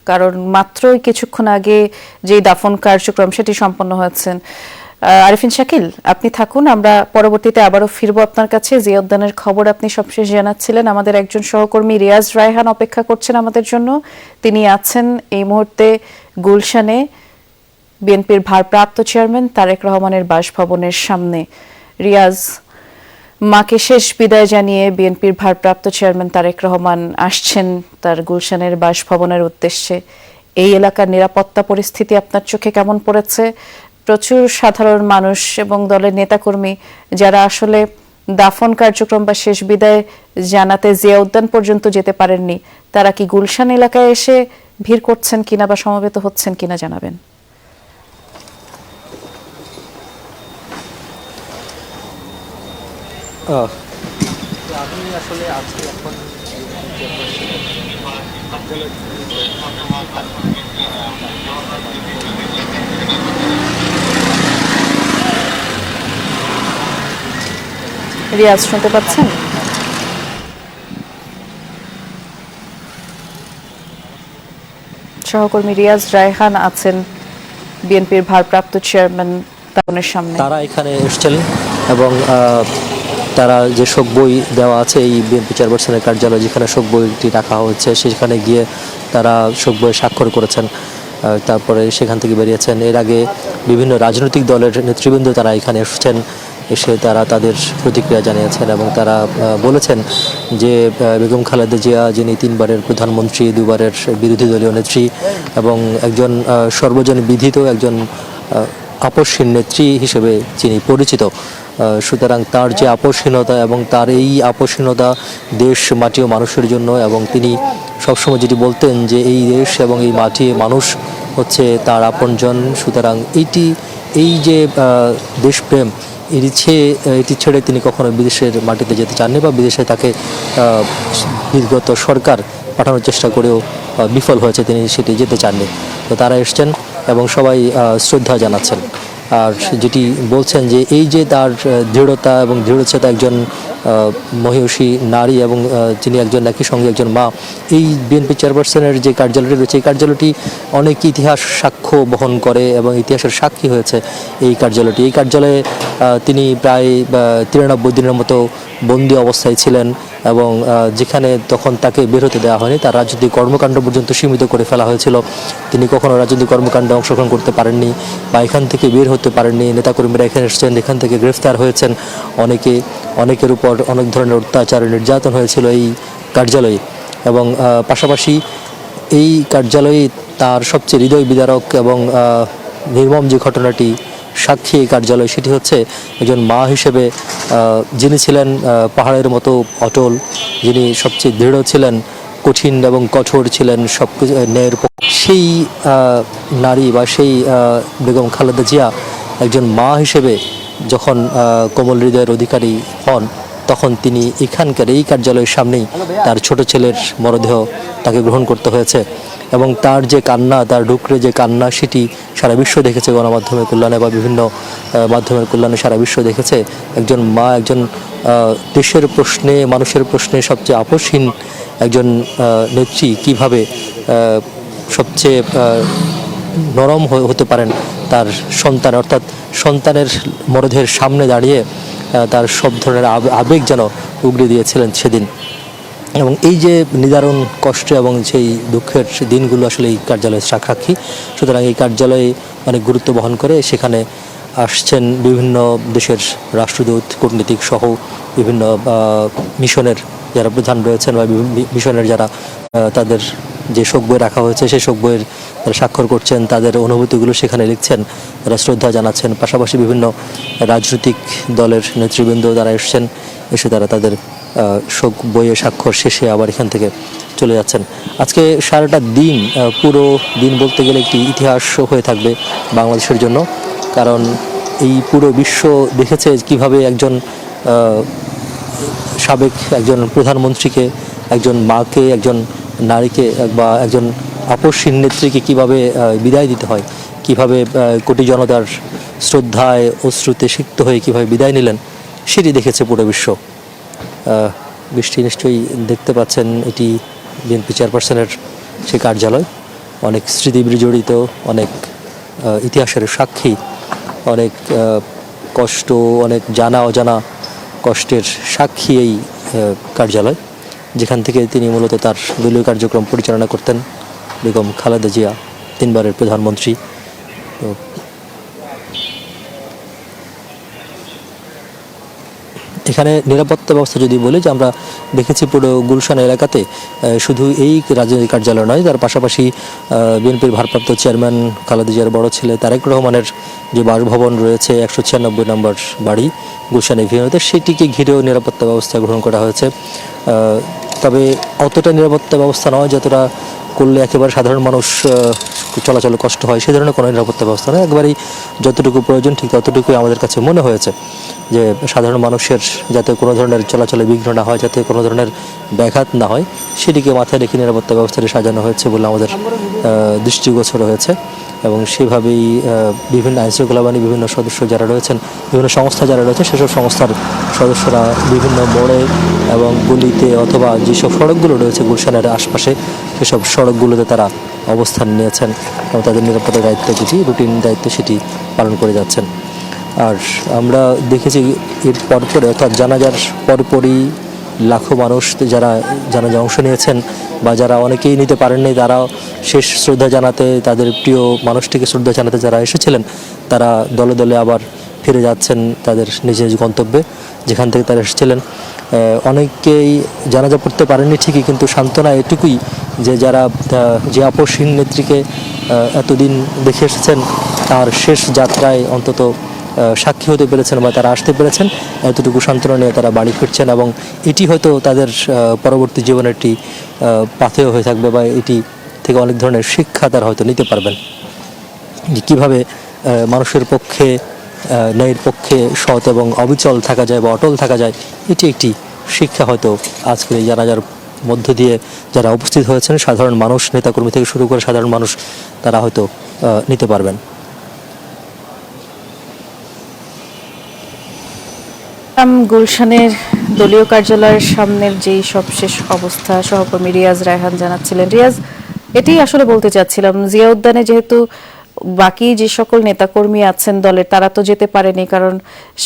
J: কারণ মাত্রই কিছুক্ষণ আগে যে দাফন কার্যক্রম সেটি সম্পন্ন হয়েছে। আরিফিন শাকিল, আপনি থাকুন, আমরা পরবর্তীতে আবারও ফিরবো আপনার কাছে। জিয়া উদ্যানের খবর আপনি সবশেষ জানাচ্ছিলেন। আমাদের একজন সহকর্মী রিয়াজ রায়হান অপেক্ষা করছেন আমাদের জন্য, তিনি আছেন এই মুহূর্তে গুলশানে বিএনপির ভারপ্রাপ্ত চেয়ারম্যান তারেক রহমানের বাসভবনের সামনে। রিয়াজ, মাকে শেষ বিদায় জানিয়ে বিএনপির ভারপ্রাপ্ত চেয়ারম্যান তারেক রহমান আসছেন তার গুলশানের বাসভবনের উদ্দেশ্যে। এই এলাকার নিরাপত্তা পরিস্থিতি আপনার চোখে কেমন পড়েছে? প্রচুর সাধারণ মানুষ এবং দলের নেতাকর্মী যারা আসলে দাফন কার্যক্রম বা শেষ বিদায় জানাতে জিয়া উদ্যান পর্যন্ত যেতে পারেননি, তারা কি গুলশান এলাকায় এসে ভিড় করছেন কিনা বা সমবেত হচ্ছেন কিনা জানাবেন।
C: আমি আসলে আজকে এখন
J: রিয়াজ শুনতে পাচ্ছেন? সহকর্মী রিয়াজ রায়হান আছেন বিএনপির ভারপ্রাপ্ত চেয়ারম্যান দাফনের সামনে।
K: তারা এখানে এসেছেন এবং তারা যে শোক বই দেওয়া আছে এই বিএনপি চেয়ারপারসনের কার্যালয় যেখানে শোক বইটি রাখা হয়েছে সেখানে গিয়ে তারা শোক বইয়ে স্বাক্ষর করেছেন তারপরে সেখান থেকে বেরিয়েছেন। এর আগে বিভিন্ন রাজনৈতিক দলের নেতৃবৃন্দ তারা এখানে এসেছেন, এসে তারা তাদের প্রতিক্রিয়া জানিয়েছেন এবং তারা বলেছেন যে বেগম খালেদা জিয়া, যিনি 3 বারের প্রধানমন্ত্রী, 2 বারের বিরোধী দলীয় নেত্রী এবং একজন সর্বজন বিদিত একজন আপসহীন নেত্রী হিসেবে যিনি পরিচিত, সুতরাং তার যে আপসহীনতা এবং তার এই আপসহীনতা দেশ, মাটি ও মানুষের জন্য, এবং তিনি সবসময় যেটি বলতেন যে এই দেশ এবং এই মাটি, মানুষ হচ্ছে তার আপনজন। সুতরাং এই যে দেশপ্রেম, এটি ছেড়ে তিনি কখনো বিদেশের মাটিতে যেতে চাননি বা বিদেশে তাকে বিগত সরকার পাঠানোর চেষ্টা করেও বিফল হয়েছে, তিনি সেটি যেতে চাননি। তো তারা এসছেন এবং সবাই শ্রদ্ধা জানাচ্ছেন। আর যেটি বলছেন যে এই যে তার দৃঢ়তা এবং দৃঢ়চেতা একজন মহিষী নারী এবং যিনি একজন একই সঙ্গে একজন মা, এই বিএনপি চেয়ারপারসনের যে কার্যালয়টি রয়েছে, এই কার্যালয়টি অনেক ইতিহাস সাক্ষ্য বহন করে এবং ইতিহাসের সাক্ষী হয়েছে এই কার্যালয়টি। এই কার্যালয়ে তিনি প্রায় 93 দিনের মতো বন্দী অবস্থায় ছিলেন এবং যেখানে তখন তাকে বের হতে দেওয়া হয়নি, তার রাজনৈতিক কর্মকাণ্ড পর্যন্ত সীমিত করে ফেলা হয়েছিল। তিনি কখনো রাজনৈতিক কর্মকাণ্ডে অংশগ্রহণ করতে পারেননি বা এখান থেকে বের হতে পারেননি। নেতাকর্মীরা এখানে এসেছেন, এখান থেকে গ্রেফতার হয়েছেন, অনেকের উপর অনেক ধরনের অত্যাচার নির্যাতন হয়েছিল এই কার্যালয়ে। এবং পাশাপাশি এই কার্যালয়ে তার সবচেয়ে হৃদয় বিদারক এবং নির্মম যে ঘটনাটি সাক্ষী এই কার্যালয়, সেটি হচ্ছে একজন মা হিসেবে যিনি ছিলেন পাহাড়ের মতো অটল, যিনি সবচেয়ে দৃঢ় ছিলেন, কঠিন এবং কঠোর ছিলেন সব ন্যায়ের পক্ষে, সেই নারী বা সেই বেগম খালেদা জিয়া একজন মা হিসেবে যখন কোমল হৃদয়ের অধিকারী হন, তখন তিনি এখানকার এই কার্যালয়ের সামনেই তার ছোট ছেলের মরদেহ তাকে গ্রহণ করতে হয়েছে। এবং তার যে কান্না, তার ডুকরে যে কান্না, সেটি সারা বিশ্ব দেখেছে, গণমাধ্যমের কল্যাণে বা বিভিন্ন মাধ্যমের কল্যাণে সারা বিশ্ব দেখেছে। একজন মা, একজন দেশের প্রশ্নে, মানুষের প্রশ্নে সবচেয়ে আপসহীন একজন নেত্রী কীভাবে সবচেয়ে নরম হতে পারেন তার সন্তান, অর্থাৎ সন্তানের মরদেহের সামনে দাঁড়িয়ে তার সব ধরনের আবেগ যেন উগড়ে দিয়েছিলেন সেদিন। এবং এই যে নিদারুণ কষ্ট এবং সেই দুঃখের দিনগুলো আসলে এই কার্যালয়ের সাক্ষী। সুতরাং এই কার্যালয়ে অনেক গুরুত্ব বহন করে। সেখানে আসছেন বিভিন্ন দেশের রাষ্ট্রদূত, কূটনীতিক সহ বিভিন্ন মিশনের যারা প্রধান রয়েছেন বা মিশনের যারা তাদের যে শোক বই রাখা হয়েছে সেই শোক বইয়ের তারা স্বাক্ষর করছেন, তাদের অনুভূতিগুলো সেখানে লিখছেন, তারা শ্রদ্ধা জানাচ্ছেন। পাশাপাশি বিভিন্ন রাজনৈতিক দলের নেতৃবৃন্দ তারা এসছেন, এসে তারা তাদের শোক বইয়ে স্বাক্ষর শেষে আবার এখান থেকে চলে যাচ্ছেন। আজকে সারাটা দিন, পুরো দিন বলতে গেলে একটি ইতিহাস হয়ে থাকবে বাংলাদেশের জন্য। কারণ এই পুরো বিশ্ব দেখেছে কিভাবে একজন সাবেক একজন প্রধানমন্ত্রীকে, একজন মাকে, একজন নারীকে বা একজন আপসহীন নেত্রীকে কিভাবে বিদায় দিতে হয়, কিভাবে কোটি জনতার শ্রদ্ধায় অশ্রুতে সিক্ত হয়ে কিভাবে বিদায় নিলেন, সেটি দেখেছে পুরো বিশ্ব। বৃষ্টি নিশ্চয়ই দেখতে পাচ্ছেন, এটি বিএনপি চেয়ারপারসনের সেই কার্যালয়। অনেক স্মৃতি বিজড়িত, অনেক ইতিহাসের সাক্ষী, অনেক কষ্ট, অনেক জানা অজানা কষ্টের সাক্ষী এই কার্যালয়, যেখান থেকে তিনি মূলত তার দলীয় কার্যক্রম পরিচালনা করতেন। বেগম খালেদা জিয়া 3 বারের প্রধানমন্ত্রী। তো এখানে নিরাপত্তা ব্যবস্থা যদি বলি, যে আমরা দেখেছি পুরো গুলশান এলাকাতে শুধু এই রাজনৈতিক কার্যালয় নয়, তার পাশাপাশি বিএনপির ভারপ্রাপ্ত চেয়ারম্যান খালেদা জিয়ার বড় ছেলে তারেক রহমানের যে বাসভবন রয়েছে 196 নম্বর বাড়ি গুলশান এভিনিউতে, সেটিকে ঘিরেও নিরাপত্তা ব্যবস্থা গ্রহণ করা হয়েছে। তবে অতটা নিরাপত্তা ব্যবস্থা নয় যতটা করলে একেবারে সাধারণ মানুষ চলাচলে কষ্ট হয়, সে ধরনের কোনো নিরাপত্তা ব্যবস্থা নয়। একবারেই যতটুকু প্রয়োজন ঠিক ততটুকুই আমাদের কাছে মনে হয়েছে, যে সাধারণ মানুষের যাতে কোনো ধরনের চলাচলে বিঘ্ন না হয়, যাতে কোনো ধরনের ব্যাঘাত না হয়, সেটিকে মাথায় রেখে নিরাপত্তা ব্যবস্থাটি সাজানো হয়েছে বলে আমাদের দৃষ্টিগোচর হয়েছে। এবং সেভাবেই বিভিন্ন আইনশৃঙ্খলা বাহিনী, বিভিন্ন সদস্য যারা রয়েছেন, বিভিন্ন সংস্থা যারা রয়েছে, সেসব সংস্থার সদস্যরা বিভিন্ন মোড়ে এবং গলিতে অথবা যেসব সড়কগুলো রয়েছে গুলশানের আশপাশে, সেসব সড়কগুলোতে তারা অবস্থান নিয়েছেন এবং তাদের নিরাপত্তার দায়িত্ব যেটি রুটিন দায়িত্ব সেটি পালন করে যাচ্ছেন। আর আমরা দেখেছি এর পরপরে, অর্থাৎ জানাজার পরপরই লাখো মানুষ যারা জানাজা অংশ নিয়েছেন, বা যারা অনেকেই নিতে পারেননি, তারাও শেষ শ্রদ্ধা জানাতে, তাদের প্রিয় মানুষটিকে শ্রদ্ধা জানাতে যারা এসেছিলেন, তারা দলে দলে আবার ফিরে যাচ্ছেন তাদের নিজ নিজ গন্তব্যে যেখান থেকে তারা এসেছিলেন। অনেকেই জানাজা পড়তে পারেননি ঠিকই, কিন্তু সান্ত্বনা এটুকুই যে যারা যে আপসহীন নেত্রীকে এতদিন দেখে এসেছেন, তার শেষ যাত্রায় অন্তত সাক্ষী হতে পেরেছেন বা তারা আসতে পেরেছেন, এতটুকু সান্ত্বনা নিয়ে তারা বাড়ি ফিরছেন। এবং এটি হয়তো তাদের পরবর্তী জীবনের একটি পাথেয় হয়ে থাকবে, বা এটি থেকে অনেক ধরনের শিক্ষা তারা হয়তো নিতে পারবেন যে কীভাবে মানুষের পক্ষে, ন্যায়ের পক্ষে সৎ এবং অবিচল থাকা যায় বা অটল থাকা যায়। এটি একটি শিক্ষা হয়তো আজকের এই জানাজার মধ্য দিয়ে যারা উপস্থিত হয়েছেন, সাধারণ মানুষ, নেতাকর্মী থেকে শুরু করে সাধারণ মানুষ, তারা হয়তো নিতে পারবেন।
J: গুলশানের দলীয় কার্যালয়ের সামনের যেই সবশেষ অবস্থা সহকর্মী রিয়াজ রায়হান জানাচ্ছিলেন। রিয়াজ, এটি আসলে বলতে চাচ্ছিলাম, জিয়া উদ্যানে যেহেতু বাকি যে সকল নেতাকর্মী আছেন দলের, তারা তো যেতে পারেনি, কারণ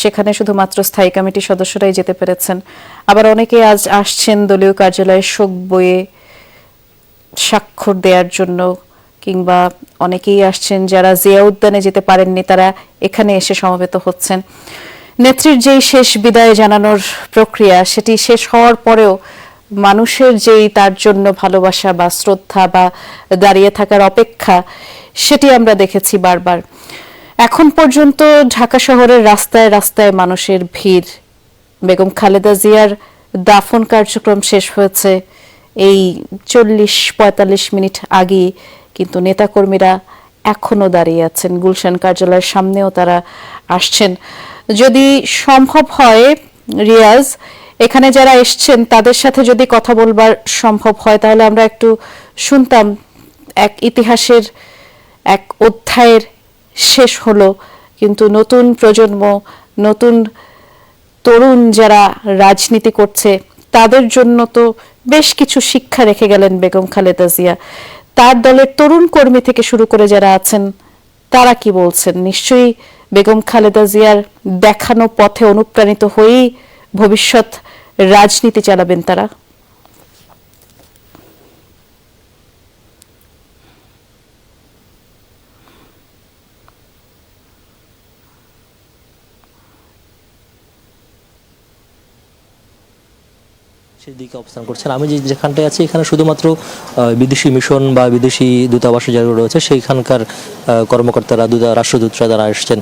J: সেখানে শুধুমাত্র স্থায়ী কমিটির সদস্যরাই যেতে পেরেছেন। আবার অনেকে আজ আসছেন দলীয় কার্যালয়ে শোক বইয়ে স্বাক্ষর দেওয়ার জন্য, কিংবা অনেকেই আসছেন যারা জিয়া উদ্যানে যেতে পারেননি, তারা এখানে এসে সমবেত হচ্ছেন। নেত্রীর যেই শেষ বিদায় জানানোর প্রক্রিয়া, সেটি শেষ হওয়ার পরেও মানুষের যেই তার জন্য ভালোবাসা বা শ্রদ্ধা বা দাঁড়িয়ে থাকার অপেক্ষা, সেটি আমরা দেখেছি বারবার। এখন পর্যন্ত ঢাকা শহরের রাস্তায় রাস্তায় মানুষের ভিড়। বেগম খালেদা জিয়ার দাফন কার্যক্রম শেষ হয়েছে এই 40-45 মিনিট আগে, কিন্তু নেতাকর্মীরা এখনো দাঁড়িয়ে আছেন। গুলশান কার্যালয়ের সামনেও তারা আসছেন। যদি সম্ভব হয় রিয়াজ, এখানে যারা এসছেন তাদের সাথে যদি কথা বলবার সম্ভব হয়, তাহলে আমরা একটু শুনতাম এক ইতিহাসের এক অধ্যায়ের শেষ হলো, কিন্তু নতুন প্রজন্ম, নতুন তরুণ যারা রাজনীতি করছে, তাদের জন্য তো বেশ কিছু শিক্ষা রেখে গেলেন বেগম খালেদা জিয়া। তার দলের তরুণ কর্মী থেকে শুরু করে যারা আছেন, তারা কি বলছেন? নিশ্চয়ই বেগম খালেদা জিয়ার দেখানো পথে অনুপ্রাণিত হয়েই ভবিষ্যৎ রাজনীতি চালাবেন তারা।
K: সেই দিকে অবস্থান করছেন। আমি যেখানটায় আছি, এখানে শুধুমাত্র বিদেশি মিশন বা বিদেশি দূতাবাস যারা রয়েছে সেইখানকার কর্মকর্তারা, রাষ্ট্রদূতরা যারা এসছেন,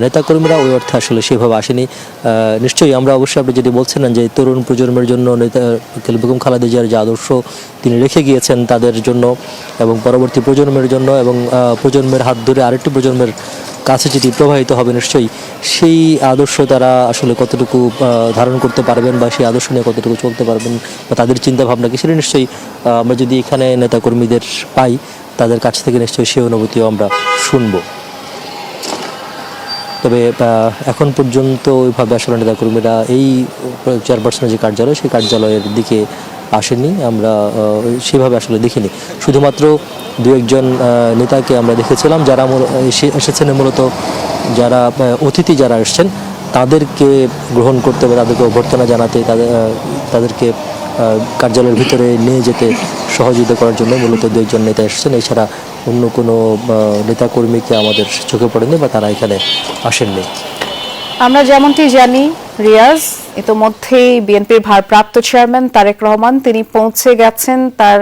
K: নেতাকর্মীরা ওই অর্থে আসলে সেভাবে আসেনি। নিশ্চয়ই আমরা অবশ্যই, আপনি যদি বলছিলেন যে তরুণ প্রজন্মের জন্য বেগম খালেদা জিয়ার যে আদর্শ তিনি রেখে গিয়েছেন তাদের জন্য এবং পরবর্তী প্রজন্মের জন্য, এবং প্রজন্মের হাত ধরে আরেকটি প্রজন্মের কাছে যেটি প্রবাহিত হবে, নিশ্চয়ই সেই আদর্শ তারা আসলে কতটুকু ধারণ করতে পারবেন বা সেই আদর্শ নিয়ে কতটুকু চলতে পারবেন বা তাদের চিন্তা ভাবনা কি, সেটা নিশ্চয়ই আমরা যদি এখানে নেতাকর্মীদের পাই, তাদের কাছ থেকে নিশ্চয়ই সেই অনুভূতিও আমরা শুনব। তবে এখন পর্যন্ত ওইভাবে আসলে নেতাকর্মীরা এই চেয়ারপারসনের যে কার্যালয়, সেই কার্যালয়ের দিকে আসেনি, আমরা সেভাবে আসলে দেখিনি। শুধুমাত্র দু একজন নেতাকে আমরা দেখেছিলাম যারা এসেছেন মূলত, যারা অতিথি যারা এসছেন তাদেরকে গ্রহণ করতে বা তাদেরকে অভ্যর্থনা জানাতে, তাদেরকে কার্যালয়ের ভিতরে নিয়ে যেতে সহযোগিতা করার জন্য মূলত দু একজন নেতা এসেছেন। এছাড়া অন্য কোনো নেতাকর্মীকে আমাদের চোখে পড়েনি বা তারা এখানে আসেননি।
J: আমরা যেমনটি জানি রিয়াজ, ইতোমধ্যেই বিএনপির ভারপ্রাপ্ত চেয়ারম্যান তারেক রহমান তিনি পৌঁছে গেছেন তার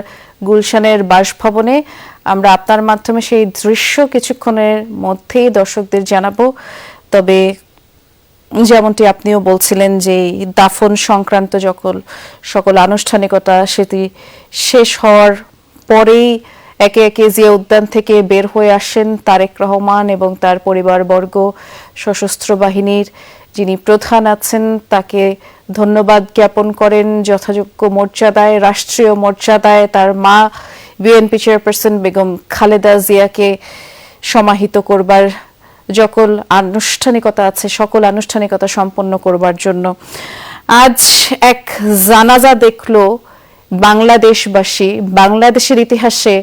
J: গুলশানের বাসভবনে। আমরা আপনার মাধ্যমে সেই দৃশ্য কিছুক্ষণের মধ্যেই দর্শকদের জানাবো। তবে যেমনটি আপনিও বলছিলেন যে দাফন সংক্রান্ত সকল আনুষ্ঠানিকতা সেটি শেষ হওয়ার পরেই একে একে জিয়া উদ্যান থেকে বের হয়ে আসেন তারেক রহমান এবং তার পরিবারবর্গ। সশস্ত্র বাহিনীর যিনি প্রধান আছেন তাকে ধন্যবাদ জ্ঞাপন করেন যথাযোগ্য মর্যাদায়, রাষ্ট্রীয় মর্যাদায়। তার মা বিএনপি চেয়ারপারসন বেগম খালেদা জিয়াকে সমাহিত করবার সকল আনুষ্ঠানিকতা আছে, সকল আনুষ্ঠানিকতা সম্পন্ন করবার জন্য আজ এক জানাজা দেখলো বাংলাদেশবাসী। বাংলাদেশের ইতিহাসে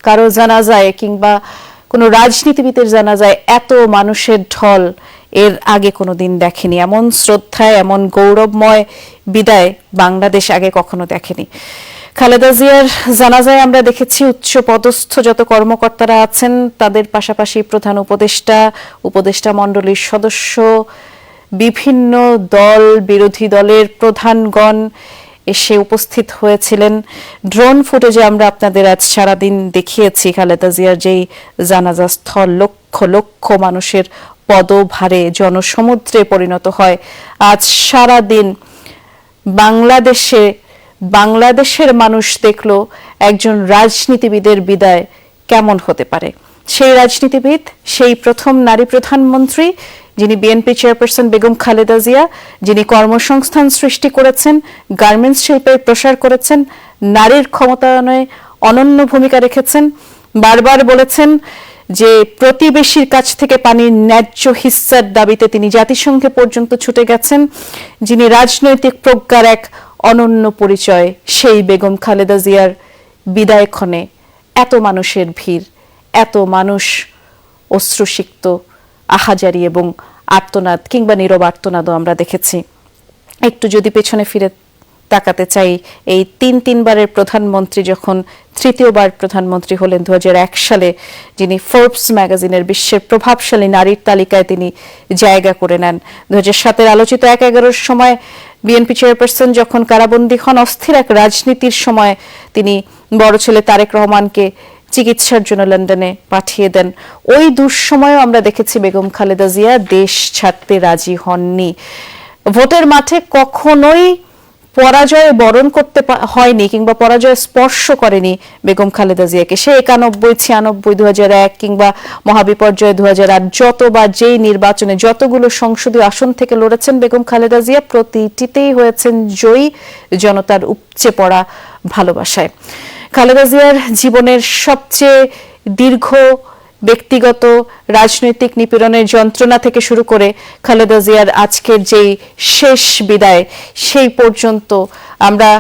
J: কারো জানাজায় কিংবা কোনো রাজনীতিবিদের জানাজায় এত মানুষের ঢল এর আগে কোনো দিন দেখেনি। এমন শ্রদ্ধায়, এমন গৌরবময় বিদায় বাংলাদেশ আগে কখনো দেখেনি। খালেদা জিয়ার জানাজায় আমরা দেখেছি উচ্চ পদস্থ যত কর্মকর্তারা আছেন তাদের পাশাপাশি প্রধান উপদেষ্টা মণ্ডলীর সদস্য, বিভিন্ন দল, বিরোধী দলের প্রধানগণ এসে উপস্থিত হয়েছিলেন। ড্রোন ফুটেজে আমরা আপনাদের আজ সারাদিন দেখিয়েছি খালেদা জিয়ার যেই জানাজা স্থল লক্ষ লক্ষ মানুষের পদভারে জনসমুদ্রে পরিণত হয়। আজ সারাদিন বাংলাদেশের মানুষ দেখলো একজন রাজনীতিবিদের বিদায় কেমন হতে পারে। সেই রাজনীতিবিদ, সেই প্রথম নারী প্রধানমন্ত্রী যিনি বিএনপি চেয়ারপারসন বেগম খালেদা জিয়া, যিনি কর্মসংস্থান সৃষ্টি করেছেন, গার্মেন্টস শিল্পের প্রসার করেছেন, নারীর ক্ষমতায়নে অনন্য ভূমিকা রেখেছেন, বারবার বলেছেন যে প্রতিবেশীর কাছ থেকে পানির ন্যায্য হিস্সার দাবিতে তিনি জাতিসংঘে পর্যন্ত ছুটে গেছেন, যিনি রাজনৈতিক প্রজ্ঞার এক অনন্য পরিচয়। সেই বেগম খালেদা জিয়ার বিদায়ক্ষণে এত মানুষের ভিড়, এত মানুষ অশ্রুসিক্ত আহাজারি এবং আর্তনাদ কিংবা নীরব আর্তনাদও আমরা দেখেছি। একটু যদি পেছনে ফিরে তাকাতে চাই, এই তিনবারের প্রধানমন্ত্রী যখন তৃতীয়বার প্রধানমন্ত্রী হলেন 2001 সালে, যিনি ফোর্বস ম্যাগাজিনের বিশ্বের প্রভাবশালী নারীর তালিকায় তিনি জায়গা করে নেন। 2007 আলোচিত 1/11 সময় বিএনপি চেয়ারপারসন যখন কারাবন্দী হন, অস্থির এক রাজনীতির সময় তিনি বড় ছেলে তারেক রহমানকে চিকিৎসার জন্য লন্ডনে পাঠিয়ে দেন। ওই দুঃসময়েও আমরা দেখেছি বেগম খালেদা জিয়া দেশ ছাড়তে রাজি হননি। ভোটের মাঠে কখনোই পরাজয় বরণ করতে হয়নি কিংবা পরাজয় স্পর্শ করেনি বেগম খালেদা জিয়াকে। সে 91, 96, 2001 কিংবা মহাবিপর্যয় 2008, যতবার যেই নির্বাচনে যতগুলো সংসদীয় আসন থেকে লড়েছেন বেগম খালেদা জিয়া, প্রতিটিতেই হয়েছেন জয়ী জনতার উপচে পড়া ভালোবাসায়। খালেদা জিয়ার জীবনের সবচেয়ে দীর্ঘ ব্যক্তিগত রাজনৈতিক নিপীড়নের যন্ত্রণা থেকে শুরু করে খালেদা জিয়ার আজকের যেই শেষ বিদায়, সেই পর্যন্ত আমরা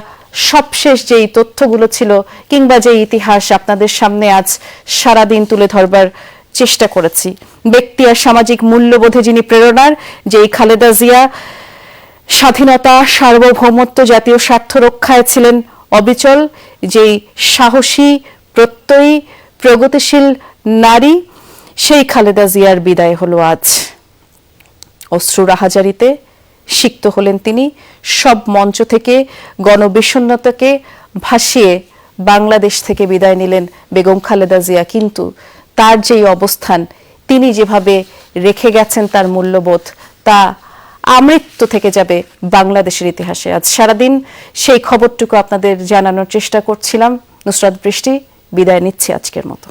J: সবশেষ যেই তথ্যগুলো ছিল কিংবা যে ইতিহাস আপনাদের সামনে আজ সারাদিন তুলে ধরবার চেষ্টা করেছি। ব্যক্তি আর সামাজিক মূল্যবোধে যিনি প্রেরণার, যেই খালেদা জিয়া স্বাধীনতা, সার্বভৌমত্ব, জাতীয় স্বার্থ রক্ষায় ছিলেন অবিচল, যেই সাহসী, প্রত্যয়ী, প্রগতিশীল নারী, সেই খালেদা জিয়ার বিদায় হলো আজ। অশ্রুর আহাজারিতে সিক্ত হলেন তিনি। সব মঞ্চ থেকে গণবিষণ্ণতাকে ভাসিয়ে বাংলাদেশ থেকে বিদায় নিলেন বেগম খালেদা জিয়া। কিন্তু তার যেই অবস্থান, তিনি যেভাবে রেখে গেছেন তার মূল্যবোধ, তা আমৃত্যু থেকে যাবে বাংলাদেশের ইতিহাসে। আজ সারাদিন সেই খবরটুকু আপনাদের জানানোর চেষ্টা করছিলাম। নুসরাত বৃষ্টি, বিদায় নিচ্ছি আজকের মতো।